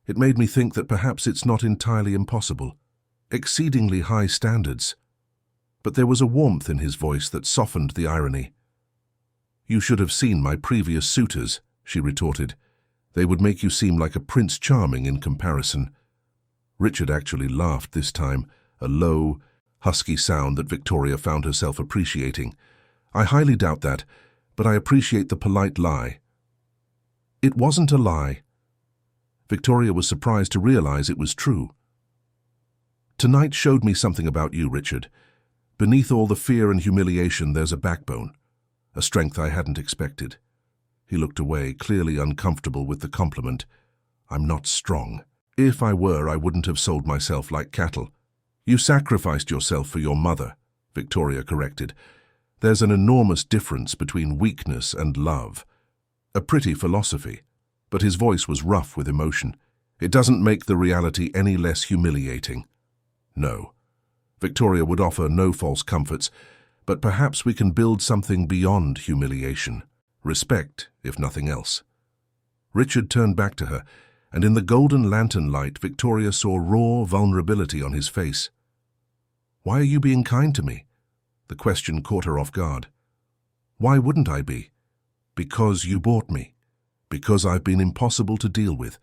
it made me think that perhaps it's not entirely impossible. Exceedingly high standards." But there was a warmth in his voice that softened the irony. "You should have seen my previous suitors," she retorted. "They would make you seem like a Prince Charming in comparison." Richard actually laughed this time, a low, husky sound that Victoria found herself appreciating. "I highly doubt that, but I appreciate the polite lie." "It wasn't a lie." Victoria was surprised to realize it was true. "Tonight showed me something about you, Richard. Beneath all the fear and humiliation, there's a backbone, a strength I hadn't expected." He looked away, clearly uncomfortable with the compliment. "I'm not strong. If I were, I wouldn't have sold myself like cattle." "You sacrificed yourself for your mother," Victoria corrected. "There's an enormous difference between weakness and love." A pretty philosophy, but his voice was rough with emotion. "It doesn't make the reality any less humiliating." "No." Victoria would offer no false comforts, "but perhaps we can build something beyond humiliation. Respect, if nothing else." Richard turned back to her, and in the golden lantern light, Victoria saw raw vulnerability on his face. "Why are you being kind to me?" The question caught her off guard. "Why wouldn't I be?" "Because you bought me. Because I've been impossible to deal with.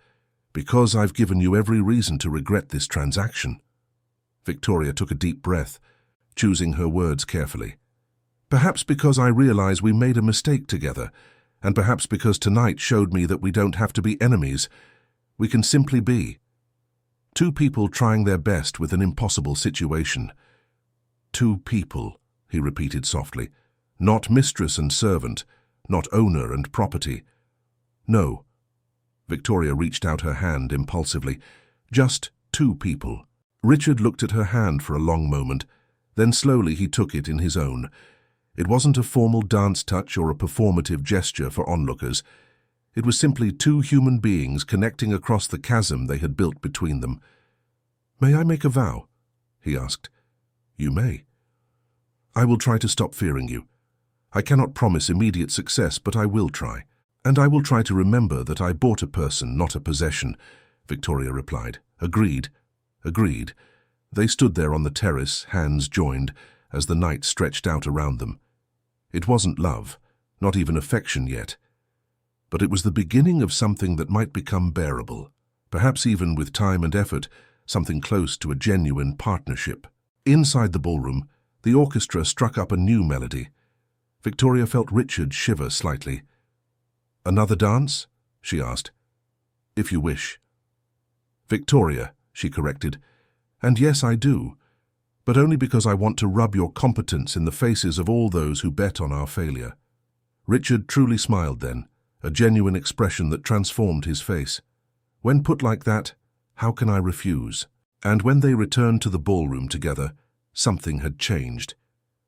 Because I've given you every reason to regret this transaction." Victoria took a deep breath, choosing her words carefully. "Perhaps because I realize we made a mistake together, and perhaps because tonight showed me that we don't have to be enemies. We can simply be. Two people trying their best with an impossible situation." "Two people," he repeated softly. "Not mistress and servant, not owner and property. No." Victoria reached out her hand impulsively. "Just two people." Richard looked at her hand for a long moment, then slowly he took it in his own. It wasn't a formal dance touch or a performative gesture for onlookers. It was simply two human beings connecting across the chasm they had built between them. "May I make a vow?" he asked. "You may." "I will try to stop fearing you. I cannot promise immediate success, but I will try. And I will try to remember that I bought a person, not a possession," Victoria replied. "Agreed." "Agreed." They stood there on the terrace, hands joined, as the night stretched out around them. It wasn't love, not even affection yet. But it was the beginning of something that might become bearable, perhaps even with time and effort, something close to a genuine partnership. Inside the ballroom, the orchestra struck up a new melody. Victoria felt Richard shiver slightly. "Another dance?" she asked. "If you wish." "Victoria," she corrected. "And yes, I do, but only because I want to rub your competence in the faces of all those who bet on our failure." Richard truly smiled then, a genuine expression that transformed his face. When put like that, how can I refuse? And when they returned to the ballroom together, something had changed.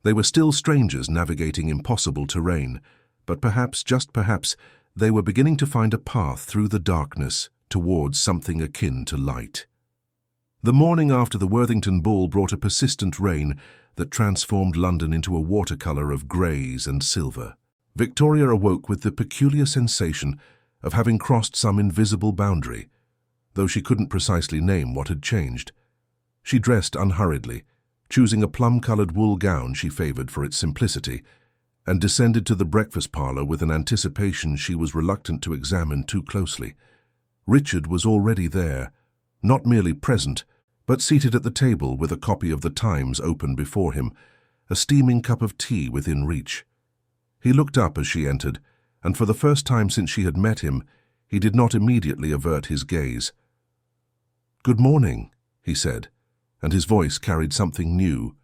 They were still strangers navigating impossible terrain, but perhaps, just perhaps, they were beginning to find a path through the darkness towards something akin to light. The morning after the Worthington Ball brought a persistent rain that transformed London into a watercolor of greys and silver. Victoria awoke with the peculiar sensation of having crossed some invisible boundary, though she couldn't precisely name what had changed. She dressed unhurriedly, choosing a plum-colored wool gown she favored for its simplicity, and descended to the breakfast parlor with an anticipation she was reluctant to examine too closely. Richard was already there, not merely present, but seated at the table with a copy of the Times open before him, a steaming cup of tea within reach. He looked up as she entered, and for the first time since she had met him, he did not immediately avert his gaze. "Good morning," he said, and his voice carried something new,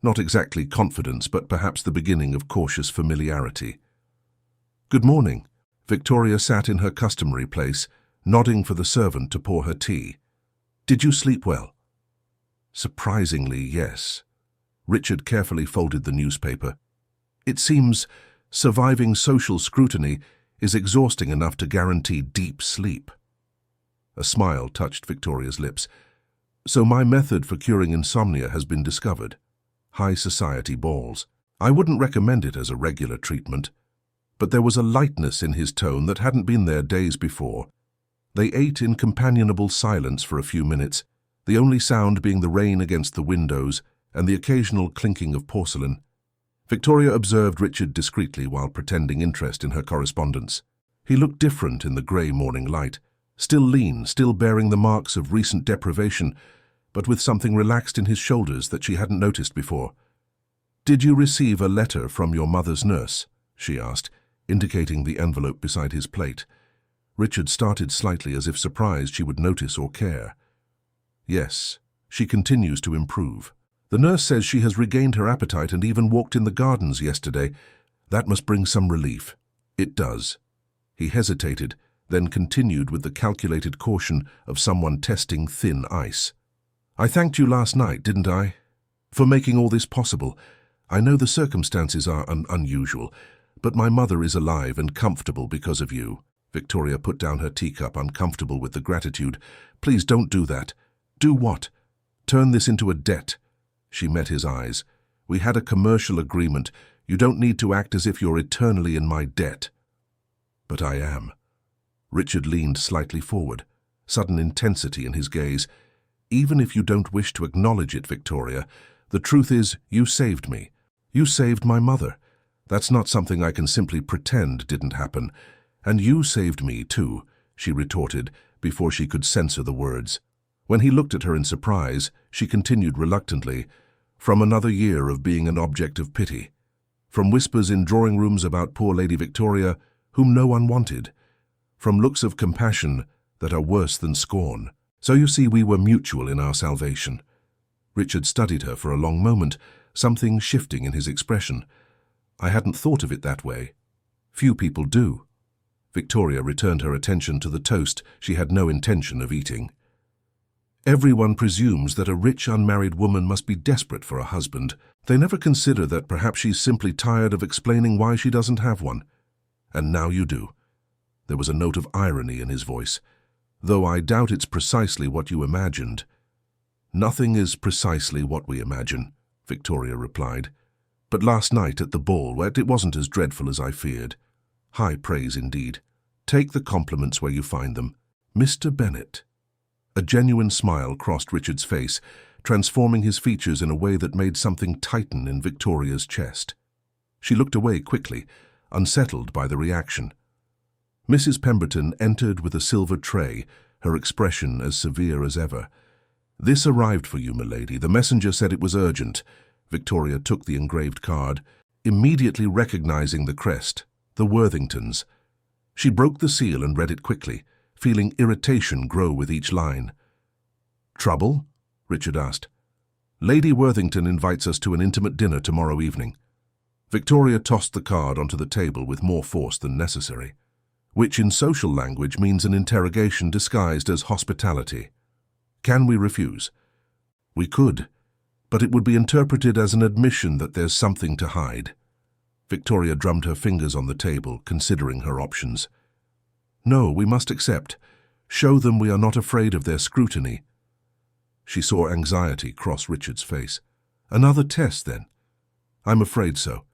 not exactly confidence, but perhaps the beginning of cautious familiarity. "Good morning." Victoria sat in her customary place, nodding for the servant to pour her tea. "Did you sleep well?" "Surprisingly, yes." Richard carefully folded the newspaper. "It seems Surviving social scrutiny is exhausting enough to guarantee deep sleep. A smile touched Victoria's lips. So my method for curing insomnia has been discovered. High society balls. I wouldn't recommend it as a regular treatment. But there was a lightness in his tone that hadn't been there days before. They ate in companionable silence for a few minutes, the only sound being the rain against the windows and the occasional clinking of porcelain. Victoria observed Richard discreetly while pretending interest in her correspondence. He looked different in the grey morning light, still lean, still bearing the marks of recent deprivation, but with something relaxed in his shoulders that she hadn't noticed before. "Did you receive a letter from your mother's nurse?" she asked, indicating the envelope beside his plate. Richard started slightly as if surprised she would notice or care. "Yes, she continues to improve. The nurse says she has regained her appetite and even walked in the gardens yesterday. That must bring some relief." "It does." He hesitated, then continued with the calculated caution of someone testing thin ice. "I thanked you last night, didn't I? For making all this possible. I know the circumstances are unusual, but my mother is alive and comfortable because of you." Victoria put down her teacup, uncomfortable with the gratitude. "Please don't do that." "Do what?" "Turn this into a debt." She met his eyes. "We had a commercial agreement. You don't need to act as if you're eternally in my debt." "But I am." Richard leaned slightly forward, sudden intensity in his gaze. "Even if you don't wish to acknowledge it, Victoria, the truth is you saved me. You saved my mother. That's not something I can simply pretend didn't happen. And you saved me, too," she retorted, before she could censor the words. When he looked at her in surprise, she continued reluctantly, "From another year of being an object of pity. From whispers in drawing rooms about poor Lady Victoria, whom no one wanted. From looks of compassion that are worse than scorn. So you see we were mutual in our salvation." Richard studied her for a long moment, something shifting in his expression. "I hadn't thought of it that way. Few people do." Victoria returned her attention to the toast she had no intention of eating. "Everyone presumes that a rich unmarried woman must be desperate for a husband. They never consider that perhaps she's simply tired of explaining why she doesn't have one. And now you do." There was a note of irony in his voice. "Though I doubt it's precisely what you imagined." "Nothing is precisely what we imagine," Victoria replied. "But last night at the ball, it wasn't as dreadful as I feared. High praise indeed. Take the compliments where you find them. Mr. Bennet." A genuine smile crossed Richard's face, transforming his features in a way that made something tighten in Victoria's chest. She looked away quickly, unsettled by the reaction. Mrs. Pemberton entered with a silver tray, her expression as severe as ever. "This arrived for you, milady. The messenger said it was urgent." Victoria took the engraved card, immediately recognizing the crest, the Worthingtons. She broke the seal and read it quickly, feeling irritation grow with each line. "Trouble?" Richard asked. "Lady Worthington invites us to an intimate dinner tomorrow evening." Victoria tossed the card onto the table with more force than necessary, which in social language means an interrogation disguised as hospitality. "Can we refuse?" "We could, but it would be interpreted as an admission that there's something to hide." Victoria drummed her fingers on the table, considering her options. "No, we must accept. Show them we are not afraid of their scrutiny." She saw anxiety cross Richard's face. "Another test, then?" "I'm afraid so."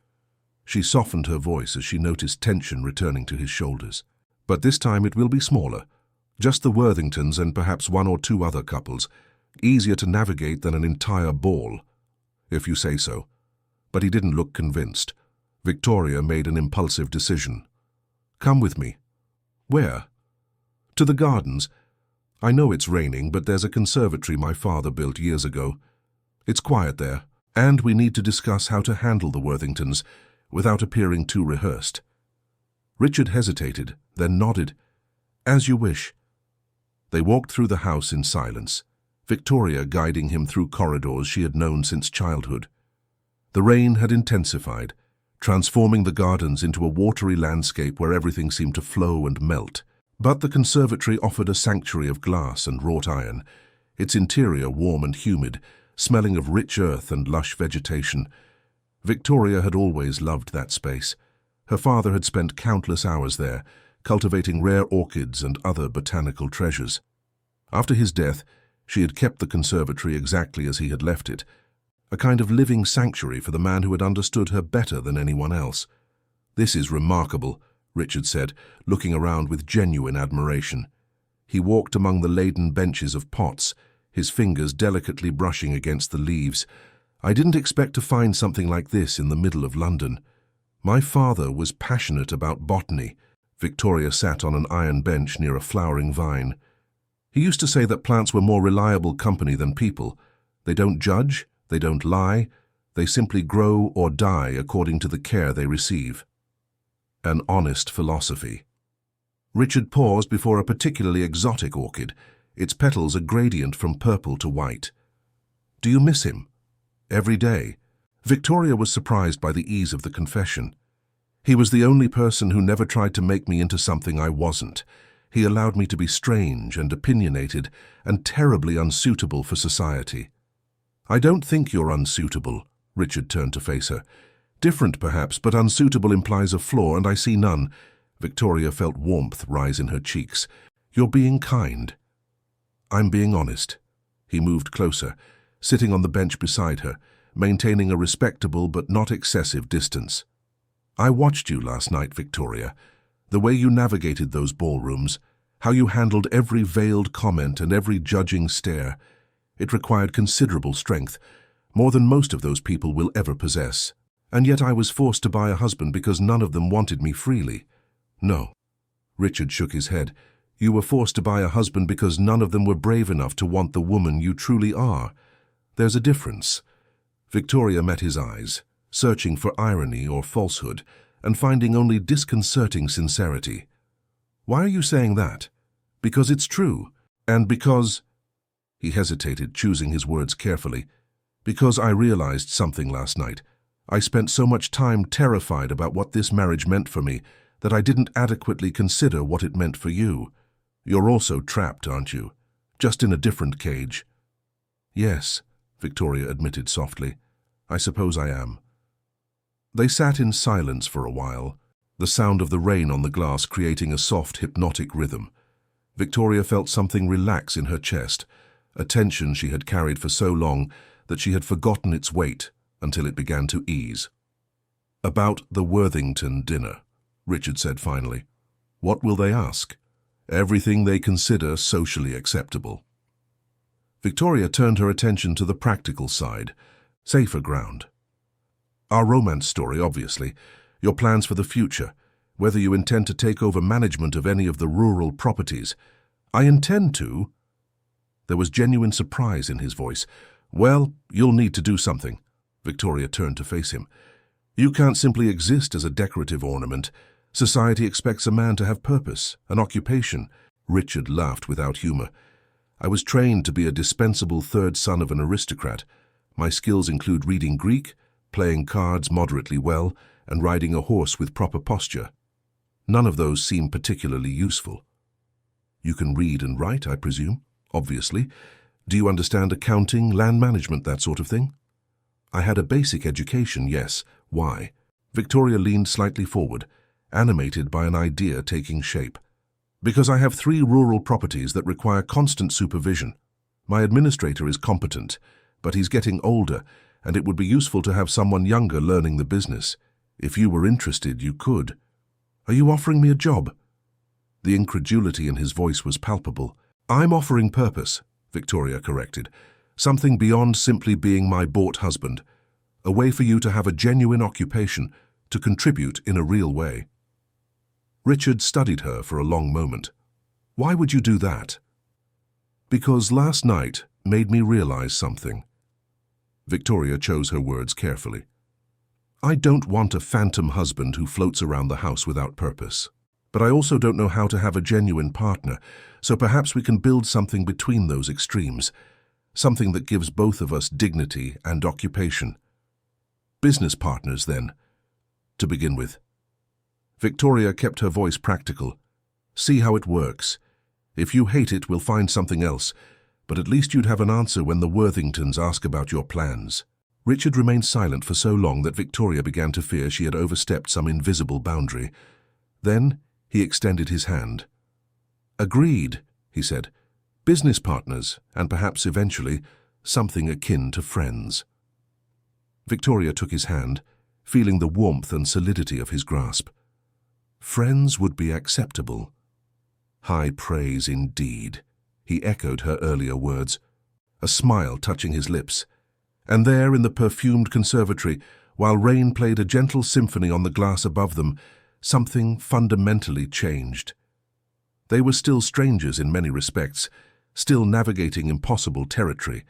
She softened her voice as she noticed tension returning to his shoulders. "But this time it will be smaller. Just the Worthingtons and perhaps one or two other couples. Easier to navigate than an entire ball." "If you say so." But he didn't look convinced. Victoria made an impulsive decision. "Come with me." "Where?" "To the gardens. I know it's raining, but there's a conservatory my father built years ago. It's quiet there, and we need to discuss how to handle the Worthingtons without appearing too rehearsed." Richard hesitated, then nodded. "As you wish." They walked through the house in silence, Victoria guiding him through corridors she had known since childhood. The rain had intensified, transforming the gardens into a watery landscape where everything seemed to flow and melt. But the conservatory offered a sanctuary of glass and wrought iron, its interior warm and humid, smelling of rich earth and lush vegetation. Victoria had always loved that space. Her father had spent countless hours there, cultivating rare orchids and other botanical treasures. After his death, she had kept the conservatory exactly as he had left it, a kind of living sanctuary for the man who had understood her better than anyone else. "This is remarkable," Richard said, looking around with genuine admiration. He walked among the laden benches of pots, his fingers delicately brushing against the leaves. "I didn't expect to find something like this in the middle of London. My father was passionate about botany." Victoria sat on an iron bench near a flowering vine. "He used to say that plants were more reliable company than people. They don't judge, they don't lie, they simply grow or die according to the care they receive." An honest philosophy. Richard paused before a particularly exotic orchid, its petals a gradient from purple to white. "Do you miss him?" "Every day." Victoria was surprised by the ease of the confession. "He was the only person who never tried to make me into something I wasn't. He allowed me to be strange and opinionated and terribly unsuitable for society." "I don't think you're unsuitable." Richard turned to face her. "Different, perhaps, but unsuitable implies a flaw, and I see none." Victoria felt warmth rise in her cheeks. "You're being kind." "I'm being honest." He moved closer, sitting on the bench beside her, maintaining a respectable but not excessive distance. "I watched you last night, Victoria. The way you navigated those ballrooms, how you handled every veiled comment and every judging stare. It required considerable strength, more than most of those people will ever possess. And yet I was forced to buy a husband because none of them wanted me freely." "No." Richard shook his head. "You were forced to buy a husband because none of them were brave enough to want the woman you truly are. There's a difference." Victoria met his eyes, searching for irony or falsehood, and finding only disconcerting sincerity. "Why are you saying that?" "Because it's true, and because—" He hesitated, choosing his words carefully. "Because I realized something last night. I spent so much time terrified about what this marriage meant for me that I didn't adequately consider what it meant for you. You're also trapped, aren't you? Just in a different cage." "Yes," Victoria admitted softly. "I suppose I am." They sat in silence for a while, the sound of the rain on the glass creating a soft, hypnotic rhythm. Victoria felt something relax in her chest, a tension she had carried for so long that she had forgotten its weight until it began to ease. "About the Worthington dinner," Richard said finally. "What will they ask?" "Everything they consider socially acceptable." Victoria turned her attention to the practical side, safer ground. "Our romance story, obviously, your plans for the future, whether you intend to take over management of any of the rural properties." "I intend to." There was genuine surprise in his voice. "Well, you'll need to do something." Victoria turned to face him. "You can't simply exist as a decorative ornament. Society expects a man to have purpose, an occupation." Richard laughed without humor. "I was trained to be a dispensable third son of an aristocrat. My skills include reading Greek, playing cards moderately well, and riding a horse with proper posture. None of those seem particularly useful." "You can read and write, I presume?" "Obviously. Do you understand accounting, land management, that sort of thing?" "I had a basic education, yes. Why?" Victoria leaned slightly forward, animated by an idea taking shape. "Because I have 3 rural properties that require constant supervision. My administrator is competent, but he's getting older, and it would be useful to have someone younger learning the business. If you were interested, you could." "Are you offering me a job?" The incredulity in his voice was palpable. "I'm offering purpose," Victoria corrected. "Something beyond simply being my bought husband. A way for you to have a genuine occupation, to contribute in a real way." Richard studied her for a long moment. "Why would you do that?" "Because last night made me realize something." Victoria chose her words carefully. "I don't want a phantom husband who floats around the house without purpose. But I also don't know how to have a genuine partner, so perhaps we can build something between those extremes, something that gives both of us dignity and occupation. Business partners, then, to begin with." Victoria kept her voice practical. "See how it works. If you hate it, we'll find something else, but at least you'd have an answer when the Worthingtons ask about your plans." Richard remained silent for so long that Victoria began to fear she had overstepped some invisible boundary. Then he extended his hand. "Agreed," he said. "Business partners, and perhaps eventually something akin to friends." Victoria took his hand, feeling the warmth and solidity of his grasp. Friends would be acceptable. High praise indeed, he echoed her earlier words, a smile touching his lips. And there in the perfumed conservatory, while rain played a gentle symphony on the glass above them, something fundamentally changed. They were still strangers in many respects, still navigating impossible territory.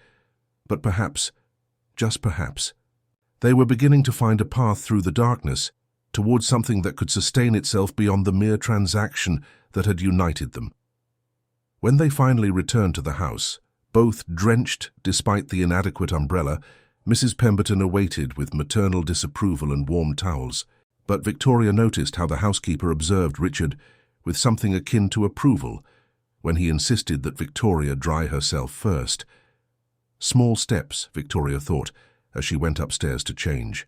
But perhaps, just perhaps, they were beginning to find a path through the darkness towards something that could sustain itself beyond the mere transaction that had united them. When they finally returned to the house, both drenched despite the inadequate umbrella, Mrs. Pemberton awaited with maternal disapproval and warm towels. But Victoria noticed how the housekeeper observed Richard with something akin to approval when he insisted that Victoria dry herself first. Small steps, Victoria thought, as she went upstairs to change.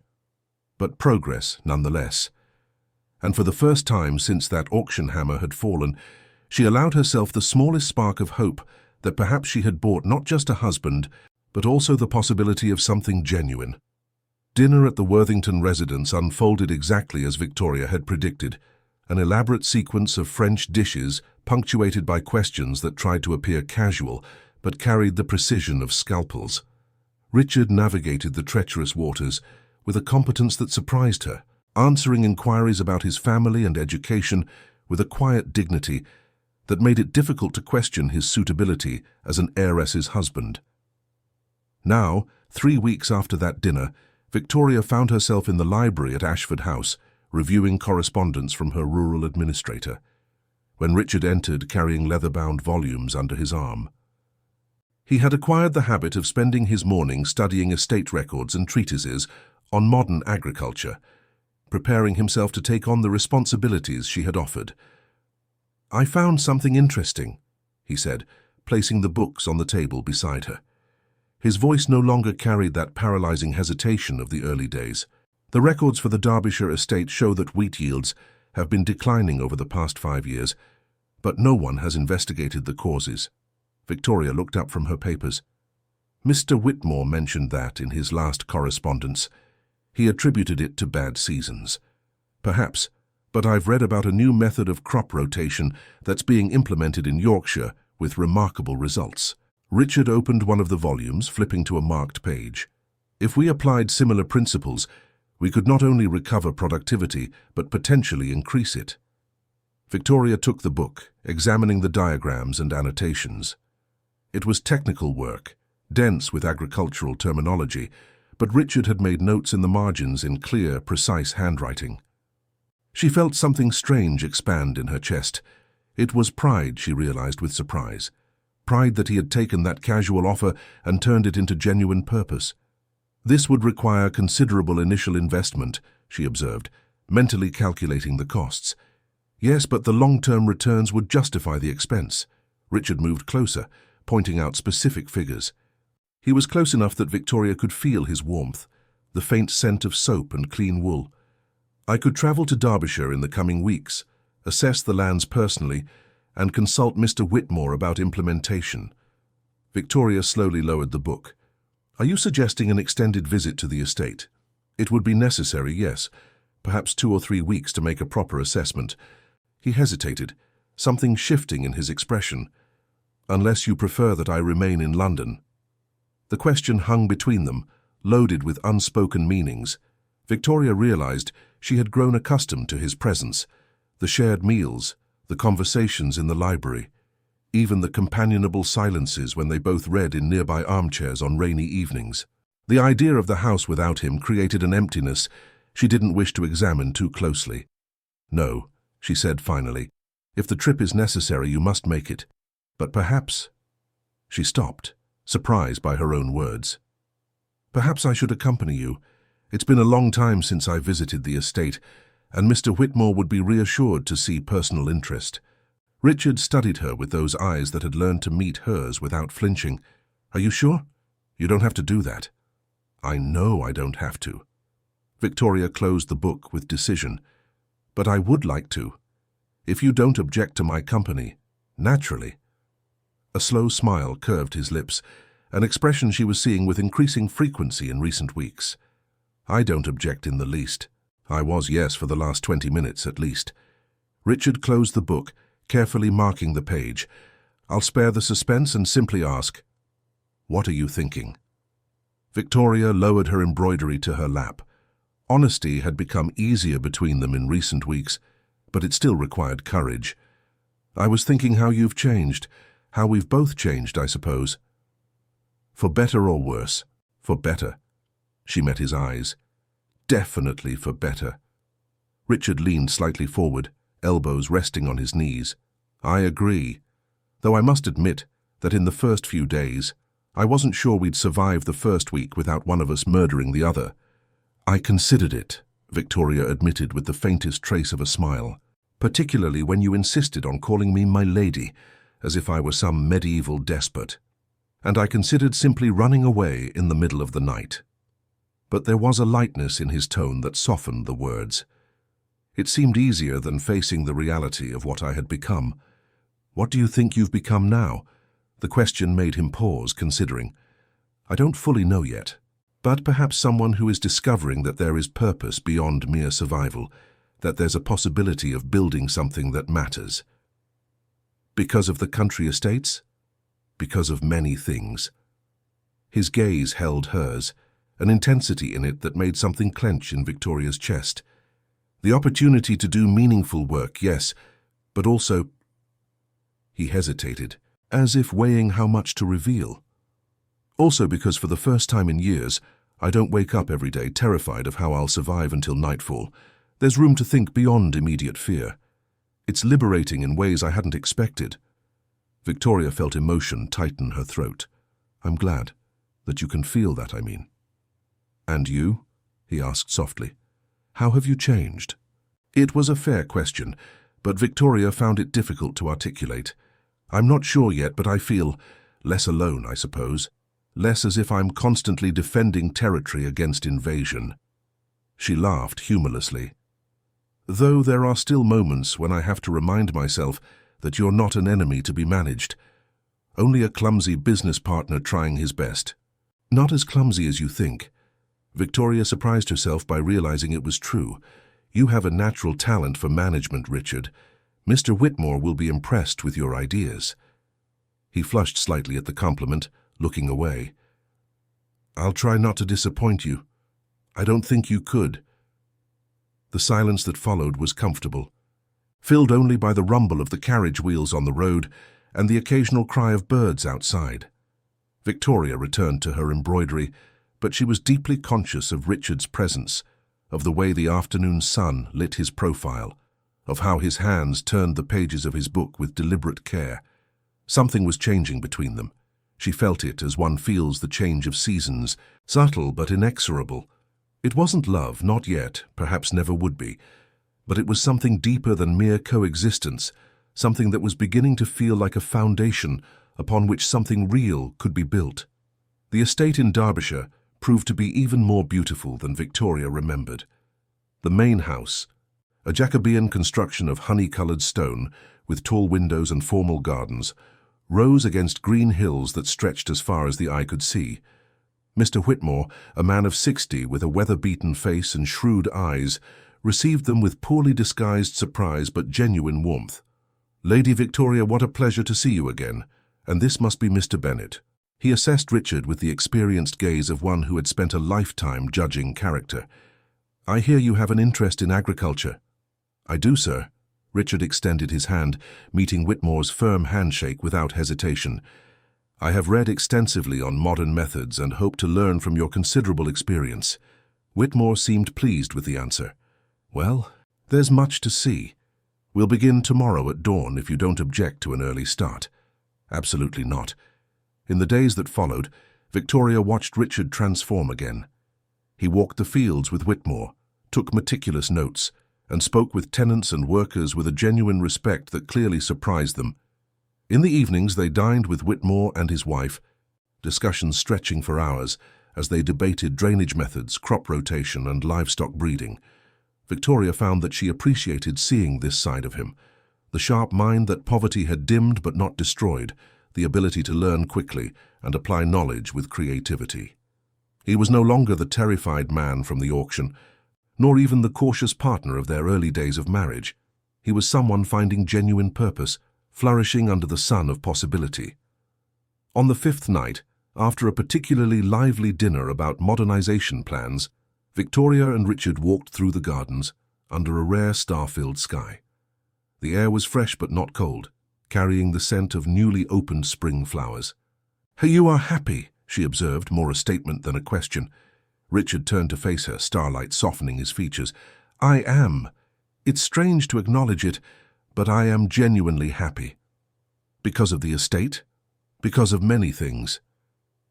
But progress, nonetheless. And for the first time since that auction hammer had fallen, she allowed herself the smallest spark of hope that perhaps she had bought not just a husband, but also the possibility of something genuine. Dinner at the Worthington residence unfolded exactly as Victoria had predicted, an elaborate sequence of French dishes punctuated by questions that tried to appear casual but carried the precision of scalpels. Richard navigated the treacherous waters with a competence that surprised her, answering inquiries about his family and education with a quiet dignity that made it difficult to question his suitability as an heiress's husband. Now, 3 weeks after that dinner, Victoria found herself in the library at Ashford House, reviewing correspondence from her rural administrator, when Richard entered carrying leather-bound volumes under his arm. He had acquired the habit of spending his mornings studying estate records and treatises on modern agriculture, preparing himself to take on the responsibilities she had offered. "I found something interesting," he said, placing the books on the table beside her. His voice no longer carried that paralyzing hesitation of the early days. "The records for the Derbyshire estate show that wheat yields have been declining over the past 5 years, but no one has investigated the causes." Victoria looked up from her papers. "Mr. Whitmore mentioned that in his last correspondence. He attributed it to bad seasons. Perhaps, but I've read about a new method of crop rotation that's being implemented in Yorkshire with remarkable results." Richard opened one of the volumes, flipping to a marked page. "If we applied similar principles, we could not only recover productivity, but potentially increase it." Victoria took the book, examining the diagrams and annotations. It was technical work, dense with agricultural terminology, but Richard had made notes in the margins in clear, precise handwriting. She felt something strange expand in her chest. It was pride, she realized with surprise. Pride that he had taken that casual offer and turned it into genuine purpose. This would require considerable initial investment, she observed, mentally calculating the costs. Yes, but the long-term returns would justify the expense. Richard moved closer, pointing out specific figures. He was close enough that Victoria could feel his warmth, the faint scent of soap and clean wool. "I could travel to Derbyshire in the coming weeks, assess the lands personally, and consult Mr. Whitmore about implementation." Victoria slowly lowered the book. "Are you suggesting an extended visit to the estate?" "It would be necessary, yes. Perhaps 2 or 3 weeks to make a proper assessment." He hesitated, something shifting in his expression. "Unless you prefer that I remain in London." The question hung between them, loaded with unspoken meanings. Victoria realized she had grown accustomed to his presence, the shared meals, the conversations in the library, even the companionable silences when they both read in nearby armchairs on rainy evenings. The idea of the house without him created an emptiness she didn't wish to examine too closely. "No," she said finally. "If the trip is necessary, you must make it. But perhaps—" She stopped, surprised by her own words. "Perhaps I should accompany you. It's been a long time since I visited the estate, and Mr. Whitmore would be reassured to see personal interest." Richard studied her with those eyes that had learned to meet hers without flinching. "Are you sure? You don't have to do that." I know I don't have to. Victoria closed the book with decision. But I would like to. If you don't object to my company, naturally. A slow smile curved his lips, an expression she was seeing with increasing frequency in recent weeks. I don't object in the least. I was, yes, for the last 20 minutes at least. Richard closed the book, carefully marking the page. I'll spare the suspense and simply ask, what are you thinking? Victoria lowered her embroidery to her lap. Honesty had become easier between them in recent weeks, but it still required courage. I was thinking how you've changed, how we've both changed, I suppose. For better or worse? For better. She met his eyes. Definitely for better. Richard leaned slightly forward, elbows resting on his knees. I agree, though I must admit that in the first few days, I wasn't sure we'd survive the first week without one of us murdering the other. I considered it, Victoria admitted with the faintest trace of a smile, particularly when you insisted on calling me my lady, as if I were some medieval despot. And I considered simply running away in the middle of the night. But there was a lightness in his tone that softened the words. It seemed easier than facing the reality of what I had become. What do you think you've become now? The question made him pause, considering. I don't fully know yet, but perhaps someone who is discovering that there is purpose beyond mere survival, that there's a possibility of building something that matters. Because of the country estates? Because of many things. His gaze held hers, an intensity in it that made something clench in Victoria's chest. The opportunity to do meaningful work, yes, but also... He hesitated, as if weighing how much to reveal. Also because for the first time in years, I don't wake up every day terrified of how I'll survive until nightfall. There's room to think beyond immediate fear. It's liberating in ways I hadn't expected. Victoria felt emotion tighten her throat. I'm glad that you can feel that, I mean. And you? He asked softly. How have you changed? It was a fair question, but Victoria found it difficult to articulate. I'm not sure yet, but I feel less alone, I suppose. Less as if I'm constantly defending territory against invasion. She laughed humorlessly. Though there are still moments when I have to remind myself that you're not an enemy to be managed. Only a clumsy business partner trying his best. Not as clumsy as you think. Victoria surprised herself by realizing it was true. You have a natural talent for management, Richard. Mr. Whitmore will be impressed with your ideas. He flushed slightly at the compliment, looking away. I'll try not to disappoint you. I don't think you could. The silence that followed was comfortable, filled only by the rumble of the carriage wheels on the road and the occasional cry of birds outside. Victoria returned to her embroidery, but she was deeply conscious of Richard's presence, of the way the afternoon sun lit his profile, of how his hands turned the pages of his book with deliberate care. Something was changing between them. She felt it as one feels the change of seasons, subtle but inexorable. It wasn't love, not yet, perhaps never would be, but it was something deeper than mere coexistence, something that was beginning to feel like a foundation upon which something real could be built. The estate in Derbyshire proved to be even more beautiful than Victoria remembered. The main house, a Jacobean construction of honey-coloured stone with tall windows and formal gardens, rose against green hills that stretched as far as the eye could see. Mr. Whitmore, a man of 60 with a weather-beaten face and shrewd eyes, received them with poorly disguised surprise but genuine warmth. Lady Victoria, what a pleasure to see you again, and this must be Mr. Bennet. He assessed Richard with the experienced gaze of one who had spent a lifetime judging character. I hear you have an interest in agriculture. I do, sir. Richard extended his hand, meeting Whitmore's firm handshake without hesitation. I have read extensively on modern methods and hope to learn from your considerable experience. Whitmore seemed pleased with the answer. Well, there's much to see. We'll begin tomorrow at dawn if you don't object to an early start. Absolutely not. In the days that followed, Victoria watched Richard transform again. He walked the fields with Whitmore, took meticulous notes, and spoke with tenants and workers with a genuine respect that clearly surprised them. In the evenings they dined with Whitmore and his wife, discussions stretching for hours, as they debated drainage methods, crop rotation, and livestock breeding. Victoria found that she appreciated seeing this side of him, the sharp mind that poverty had dimmed but not destroyed, the ability to learn quickly and apply knowledge with creativity. He was no longer the terrified man from the auction, nor even the cautious partner of their early days of marriage. He was someone finding genuine purpose, flourishing under the sun of possibility. On the fifth night, after a particularly lively dinner about modernization plans, Victoria and Richard walked through the gardens under a rare star-filled sky. The air was fresh but not cold, carrying the scent of newly opened spring flowers. "You are happy," she observed, more a statement than a question. Richard turned to face her, starlight softening his features. "I am. It's strange to acknowledge it, but I am genuinely happy. Because of the estate? Because of many things."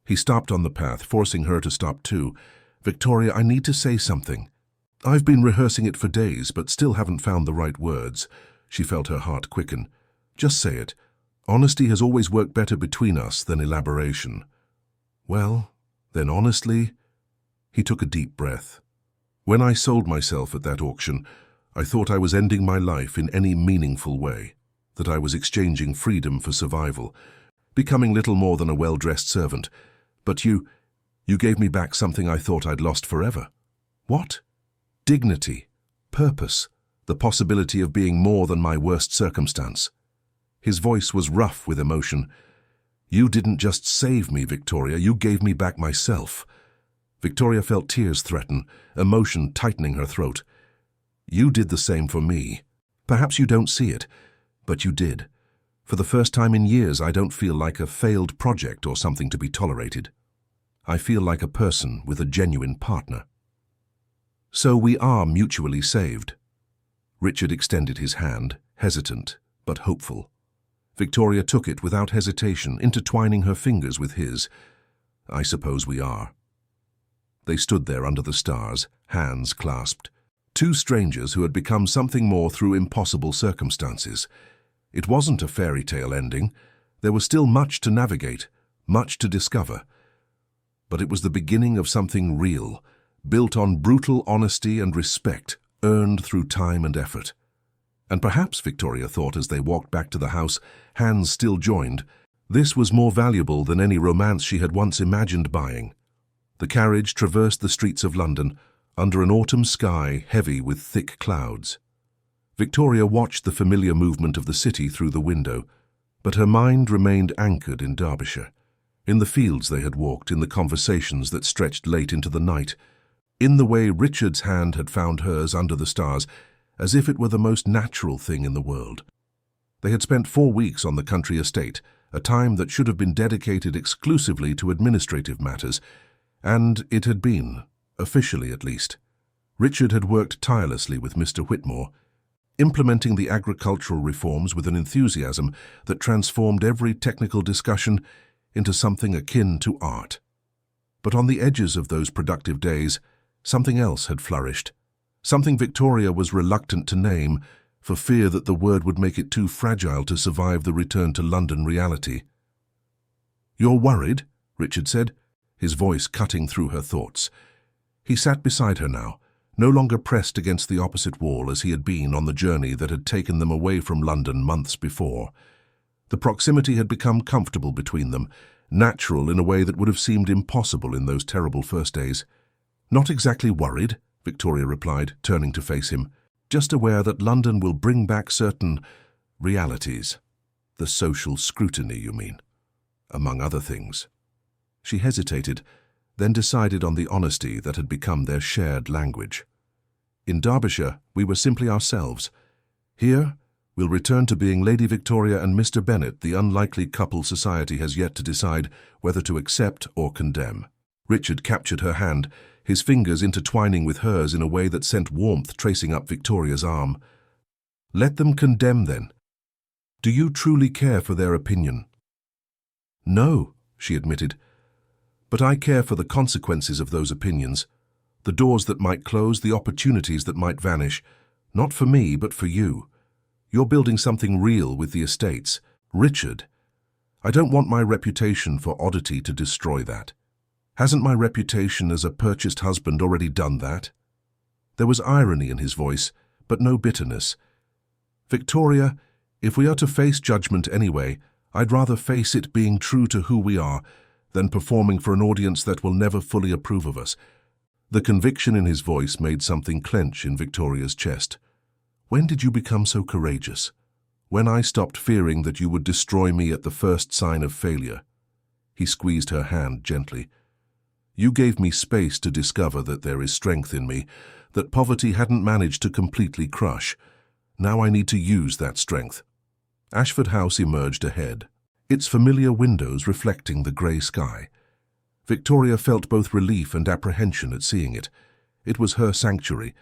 He stopped on the path, forcing her to stop too. "Victoria, I need to say something. I've been rehearsing it for days, but still haven't found the right words." She felt her heart quicken. "Just say it. Honesty has always worked better between us than elaboration." "Well, then honestly..." He took a deep breath. "When I sold myself at that auction, I thought I was ending my life in any meaningful way, that I was exchanging freedom for survival, becoming little more than a well-dressed servant. But you gave me back something I thought I'd lost forever." "What?" "Dignity, purpose, the possibility of being more than my worst circumstance." His voice was rough with emotion. "You didn't just save me, Victoria, you gave me back myself." Victoria felt tears threaten, emotion tightening her throat. "You did the same for me. Perhaps you don't see it, but you did. For the first time in years, I don't feel like a failed project or something to be tolerated. I feel like a person with a genuine partner." "So we are mutually saved." Richard extended his hand, hesitant but hopeful. Victoria took it without hesitation, intertwining her fingers with his. "I suppose we are." They stood there under the stars, hands clasped. Two strangers who had become something more through impossible circumstances. It wasn't a fairy tale ending. There was still much to navigate, much to discover. But it was the beginning of something real, built on brutal honesty and respect, earned through time and effort. And perhaps, Victoria thought as they walked back to the house, hands still joined, this was more valuable than any romance she had once imagined buying. The carriage traversed the streets of London, under an autumn sky heavy with thick clouds. Victoria watched the familiar movement of the city through the window, but her mind remained anchored in Derbyshire, in the fields they had walked, in the conversations that stretched late into the night, in the way Richard's hand had found hers under the stars, as if it were the most natural thing in the world. They had spent 4 weeks on the country estate, a time that should have been dedicated exclusively to administrative matters, and it had been, officially at least. Richard had worked tirelessly with Mr. Whitmore, implementing the agricultural reforms with an enthusiasm that transformed every technical discussion into something akin to art. But on the edges of those productive days, something else had flourished, something Victoria was reluctant to name for fear that the word would make it too fragile to survive the return to London reality. "You're worried?" Richard said, his voice cutting through her thoughts. He sat beside her now, no longer pressed against the opposite wall as he had been on the journey that had taken them away from London months before. The proximity had become comfortable between them, natural in a way that would have seemed impossible in those terrible first days. "Not exactly worried," Victoria replied, turning to face him, "just aware that London will bring back certain realities." "The social scrutiny, you mean?" "Among other things." She hesitated, then decided on the honesty that had become their shared language. "In Derbyshire, we were simply ourselves. Here, we'll return to being Lady Victoria and Mr. Bennet, the unlikely couple society has yet to decide whether to accept or condemn." Richard captured her hand, his fingers intertwining with hers in a way that sent warmth tracing up Victoria's arm. "Let them condemn, then. Do you truly care for their opinion?" "No," she admitted. "But I care for the consequences of those opinions, the doors that might close, the opportunities that might vanish. Not for me, but for you. You're building something real with the estates. Richard, I don't want my reputation for oddity to destroy that." Hasn't my reputation as a purchased husband already done that? There was irony in his voice, but no bitterness. Victoria, if we are to face judgment anyway, I'd rather face it being true to who we are than performing for an audience that will never fully approve of us. The conviction in his voice made something clench in Victoria's chest. When did you become so courageous? When I stopped fearing that you would destroy me at the first sign of failure. He squeezed her hand gently. You gave me space to discover that there is strength in me, that poverty hadn't managed to completely crush. Now I need to use that strength. Ashford House emerged ahead, its familiar windows reflecting the grey sky. Victoria felt both relief and apprehension at seeing it. It was her sanctuary,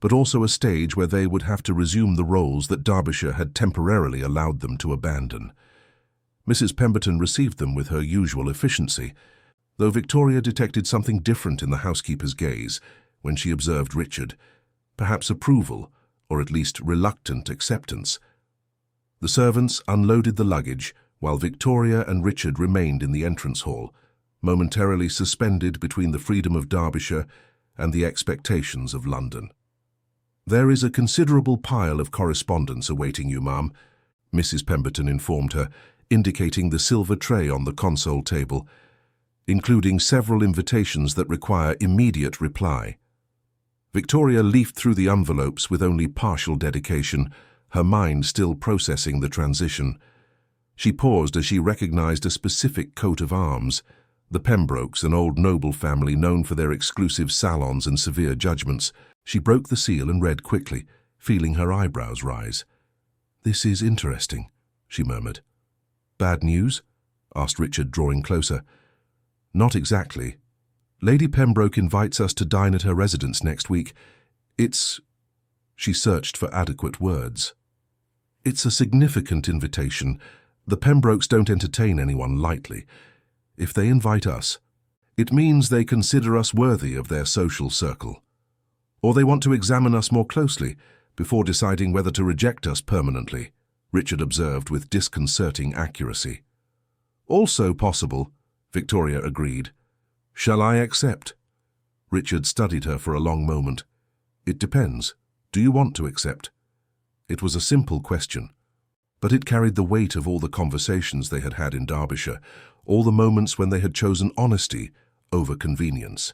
but also a stage where they would have to resume the roles that Derbyshire had temporarily allowed them to abandon. Mrs. Pemberton received them with her usual efficiency, though Victoria detected something different in the housekeeper's gaze when she observed Richard, perhaps approval, or at least reluctant acceptance. The servants unloaded the luggage, while Victoria and Richard remained in the entrance hall, momentarily suspended between the freedom of Derbyshire and the expectations of London. There is a considerable pile of correspondence awaiting you, ma'am, Mrs. Pemberton informed her, indicating the silver tray on the console table, including several invitations that require immediate reply. Victoria leafed through the envelopes with only partial dedication, her mind still processing the transition. She paused as she recognized a specific coat of arms. The Pembrokes, an old noble family known for their exclusive salons and severe judgments. She broke the seal and read quickly, feeling her eyebrows rise. "This is interesting," she murmured. "Bad news?" asked Richard, drawing closer. "Not exactly. Lady Pembroke invites us to dine at her residence next week. It's—" She searched for adequate words. "It's a significant invitation. The Pembrokes don't entertain anyone lightly. If they invite us, it means they consider us worthy of their social circle. Or they want to examine us more closely before deciding whether to reject us permanently," Richard observed with disconcerting accuracy. "Also possible," Victoria agreed. "Shall I accept?" Richard studied her for a long moment. "It depends. Do you want to accept?" It was a simple question, but it carried the weight of all the conversations they had had in Derbyshire, all the moments when they had chosen honesty over convenience.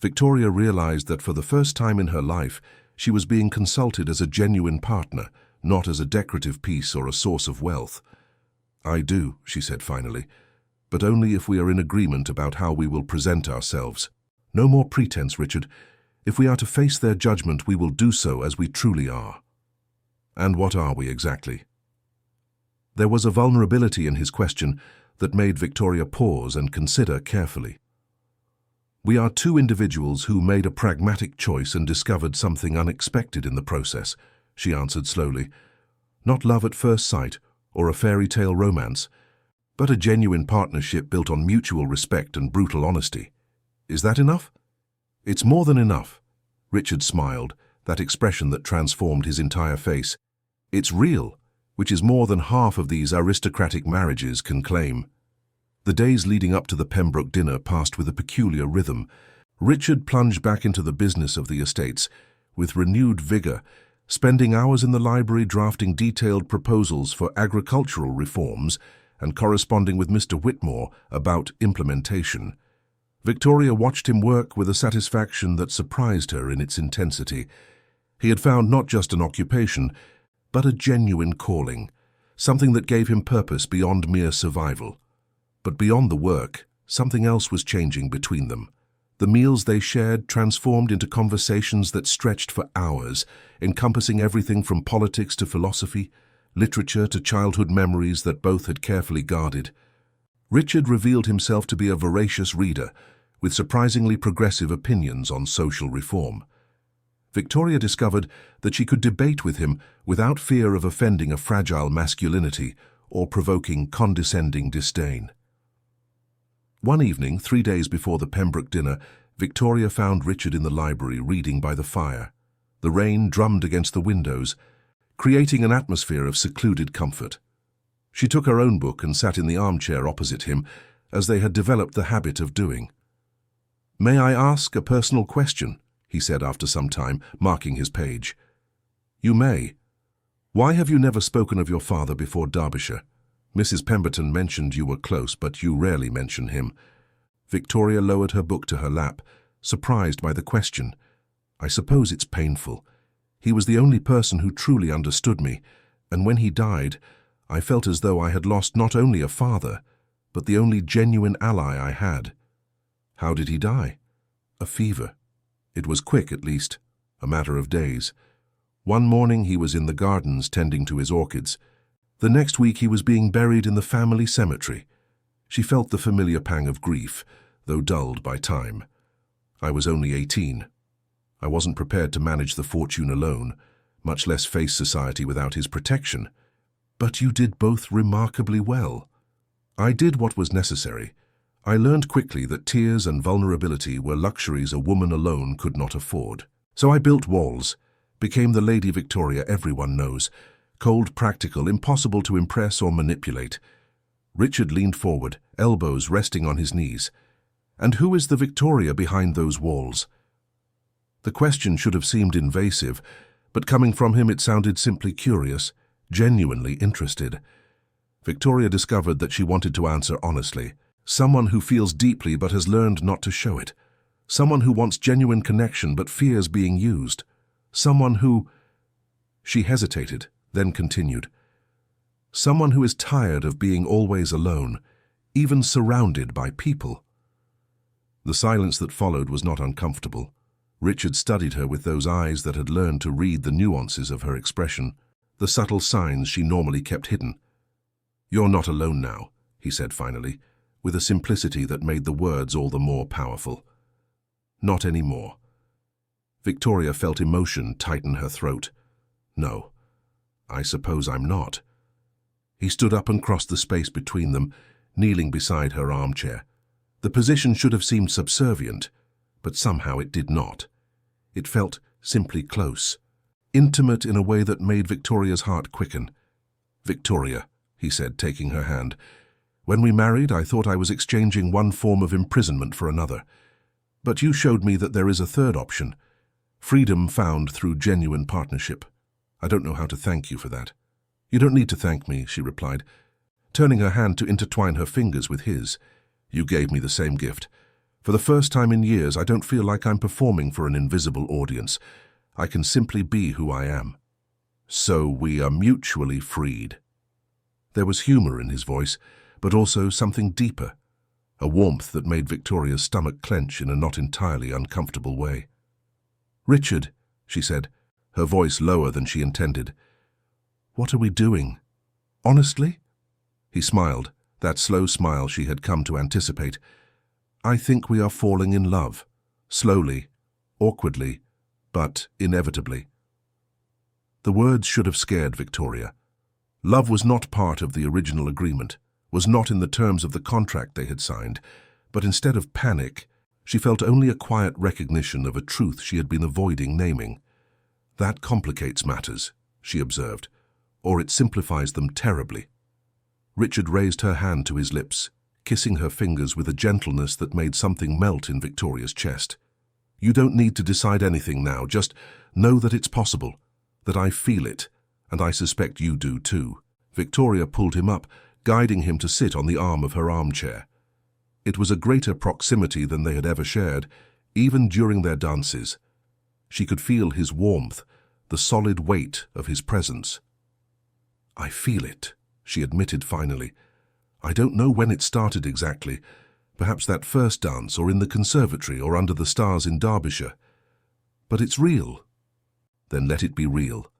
Victoria realized that for the first time in her life, she was being consulted as a genuine partner, not as a decorative piece or a source of wealth. "I do," she said finally, "but only if we are in agreement about how we will present ourselves. No more pretense, Richard. If we are to face their judgment, we will do so as we truly are." "And what are we exactly?" There was a vulnerability in his question that made Victoria pause and consider carefully. "We are two individuals who made a pragmatic choice and discovered something unexpected in the process," she answered slowly. "Not love at first sight or a fairy tale romance, but a genuine partnership built on mutual respect and brutal honesty. Is that enough?" "It's more than enough." Richard smiled, that expression that transformed his entire face. "It's real, which is more than half of these aristocratic marriages can claim." The days leading up to the Pembroke dinner passed with a peculiar rhythm. Richard plunged back into the business of the estates with renewed vigor, spending hours in the library drafting detailed proposals for agricultural reforms and corresponding with Mr. Whitmore about implementation. Victoria watched him work with a satisfaction that surprised her in its intensity. He had found not just an occupation, but a genuine calling, something that gave him purpose beyond mere survival. But beyond the work, something else was changing between them. The meals they shared transformed into conversations that stretched for hours, encompassing everything from politics to philosophy, literature to childhood memories that both had carefully guarded. Richard revealed himself to be a voracious reader, with surprisingly progressive opinions on social reform. Victoria discovered that she could debate with him without fear of offending a fragile masculinity or provoking condescending disdain. One evening, 3 days before the Pembroke dinner, Victoria found Richard in the library reading by the fire. The rain drummed against the windows, creating an atmosphere of secluded comfort. She took her own book and sat in the armchair opposite him, as they had developed the habit of doing. "May I ask a personal question?" he said after some time, marking his page. "You may. Why have you never spoken of your father before Derbyshire? Mrs. Pemberton mentioned you were close, but you rarely mention him." Victoria lowered her book to her lap, surprised by the question. "I suppose it's painful. He was the only person who truly understood me, and when he died, I felt as though I had lost not only a father, but the only genuine ally I had." "How did he die?" "A fever. It was quick, at least, a matter of days. One morning he was in the gardens tending to his orchids. The next week he was being buried in the family cemetery." She felt the familiar pang of grief, though dulled by time. "I was only 18. I wasn't prepared to manage the fortune alone, much less face society without his protection. But you did both remarkably well." "I did what was necessary. I learned quickly that tears and vulnerability were luxuries a woman alone could not afford. So I built walls, became the Lady Victoria everyone knows, cold, practical, impossible to impress or manipulate." Richard leaned forward, elbows resting on his knees. "And who is the Victoria behind those walls?" The question should have seemed invasive, but coming from him it sounded simply curious, genuinely interested. Victoria discovered that she wanted to answer honestly. Someone who feels deeply but has learned not to show it. Someone who wants genuine connection but fears being used. Someone who... She hesitated, then continued. "Someone who is tired of being always alone, even surrounded by people." The silence that followed was not uncomfortable. Richard studied her with those eyes that had learned to read the nuances of her expression, the subtle signs she normally kept hidden. "You're not alone now," he said finally, with a simplicity that made the words all the more powerful. "Not anymore." Victoria felt emotion tighten her throat. "No, I suppose I'm not." He stood up and crossed the space between them, kneeling beside her armchair. The position should have seemed subservient, but somehow it did not. It felt simply close, intimate in a way that made Victoria's heart quicken. "Victoria," he said, taking her hand, "when we married, I thought I was exchanging one form of imprisonment for another. But you showed me that there is a third option, freedom found through genuine partnership. I don't know how to thank you for that." "You don't need to thank me," she replied, turning her hand to intertwine her fingers with his. "You gave me the same gift. For the first time in years, I don't feel like I'm performing for an invisible audience. I can simply be who I am. So we are mutually freed." There was humor in his voice, but also something deeper, a warmth that made Victoria's stomach clench in a not entirely uncomfortable way. "Richard," she said, her voice lower than she intended, "what are we doing? Honestly?" He smiled, that slow smile she had come to anticipate. "I think we are falling in love, slowly, awkwardly, but inevitably." The words should have scared Victoria. Love was not part of the original agreement, was not in the terms of the contract they had signed, but instead of panic, she felt only a quiet recognition of a truth she had been avoiding naming. "That complicates matters," she observed, "or it simplifies them terribly." Richard raised her hand to his lips, kissing her fingers with a gentleness that made something melt in Victoria's chest. "You don't need to decide anything now, just know that it's possible, that I feel it, and I suspect you do too." Victoria pulled him up, guiding him to sit on the arm of her armchair. It was a greater proximity than they had ever shared, even during their dances. She could feel his warmth, the solid weight of his presence. "I feel it," she admitted finally. "I don't know when it started exactly, perhaps that first dance or in the conservatory or under the stars in Derbyshire. But it's real." "Then let it be real."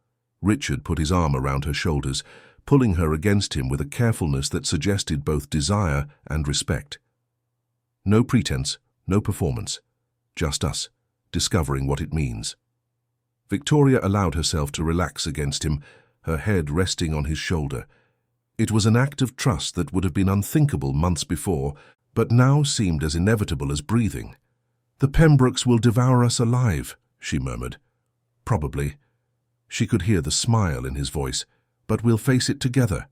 Richard put his arm around her shoulders, pulling her against him with a carefulness that suggested both desire and respect. "No pretense, no performance. Just us, discovering what it means." Victoria allowed herself to relax against him, her head resting on his shoulder. It was an act of trust that would have been unthinkable months before, but now seemed as inevitable as breathing. "The Pembrokes will devour us alive," she murmured. "Probably." She could hear the smile in his voice. "But we'll face it together."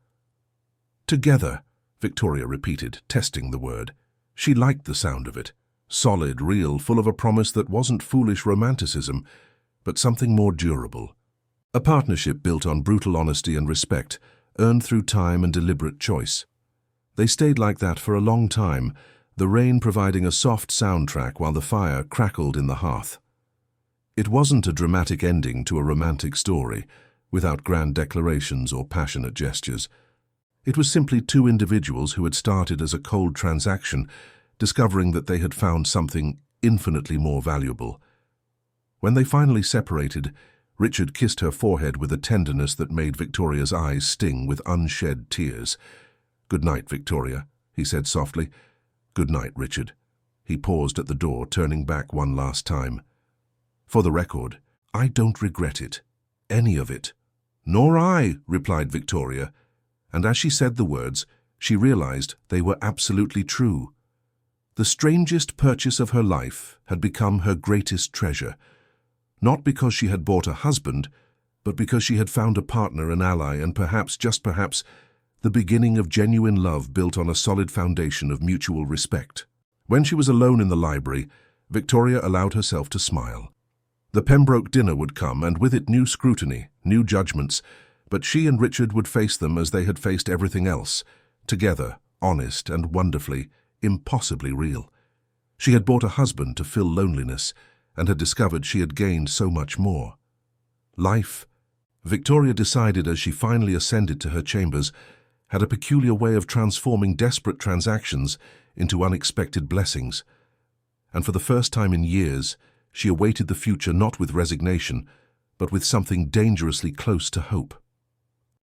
"Together," Victoria repeated, testing the word. She liked the sound of it. Solid, real, full of a promise that wasn't foolish romanticism, but something more durable. A partnership built on brutal honesty and respect, earned through time and deliberate choice. They stayed like that for a long time, the rain providing a soft soundtrack while the fire crackled in the hearth. It wasn't a dramatic ending to a romantic story, without grand declarations or passionate gestures. It was simply two individuals who had started as a cold transaction, discovering that they had found something infinitely more valuable. When they finally separated, Richard kissed her forehead with a tenderness that made Victoria's eyes sting with unshed tears. "Good night, Victoria," he said softly. "Good night, Richard." He paused at the door, turning back one last time. "For the record, I don't regret it. Any of it." "Nor I," replied Victoria, and as she said the words, she realized they were absolutely true. The strangest purchase of her life had become her greatest treasure, not because she had bought a husband, but because she had found a partner, an ally, and perhaps, just perhaps, the beginning of genuine love built on a solid foundation of mutual respect. When she was alone in the library, Victoria allowed herself to smile. The Pembroke dinner would come, and with it new scrutiny, new judgments, but she and Richard would face them as they had faced everything else, together, honest and wonderfully, impossibly real. She had bought a husband to fill loneliness, and had discovered she had gained so much more. Life, Victoria decided as she finally ascended to her chambers, had a peculiar way of transforming desperate transactions into unexpected blessings. And for the first time in years, she awaited the future not with resignation, but with something dangerously close to hope.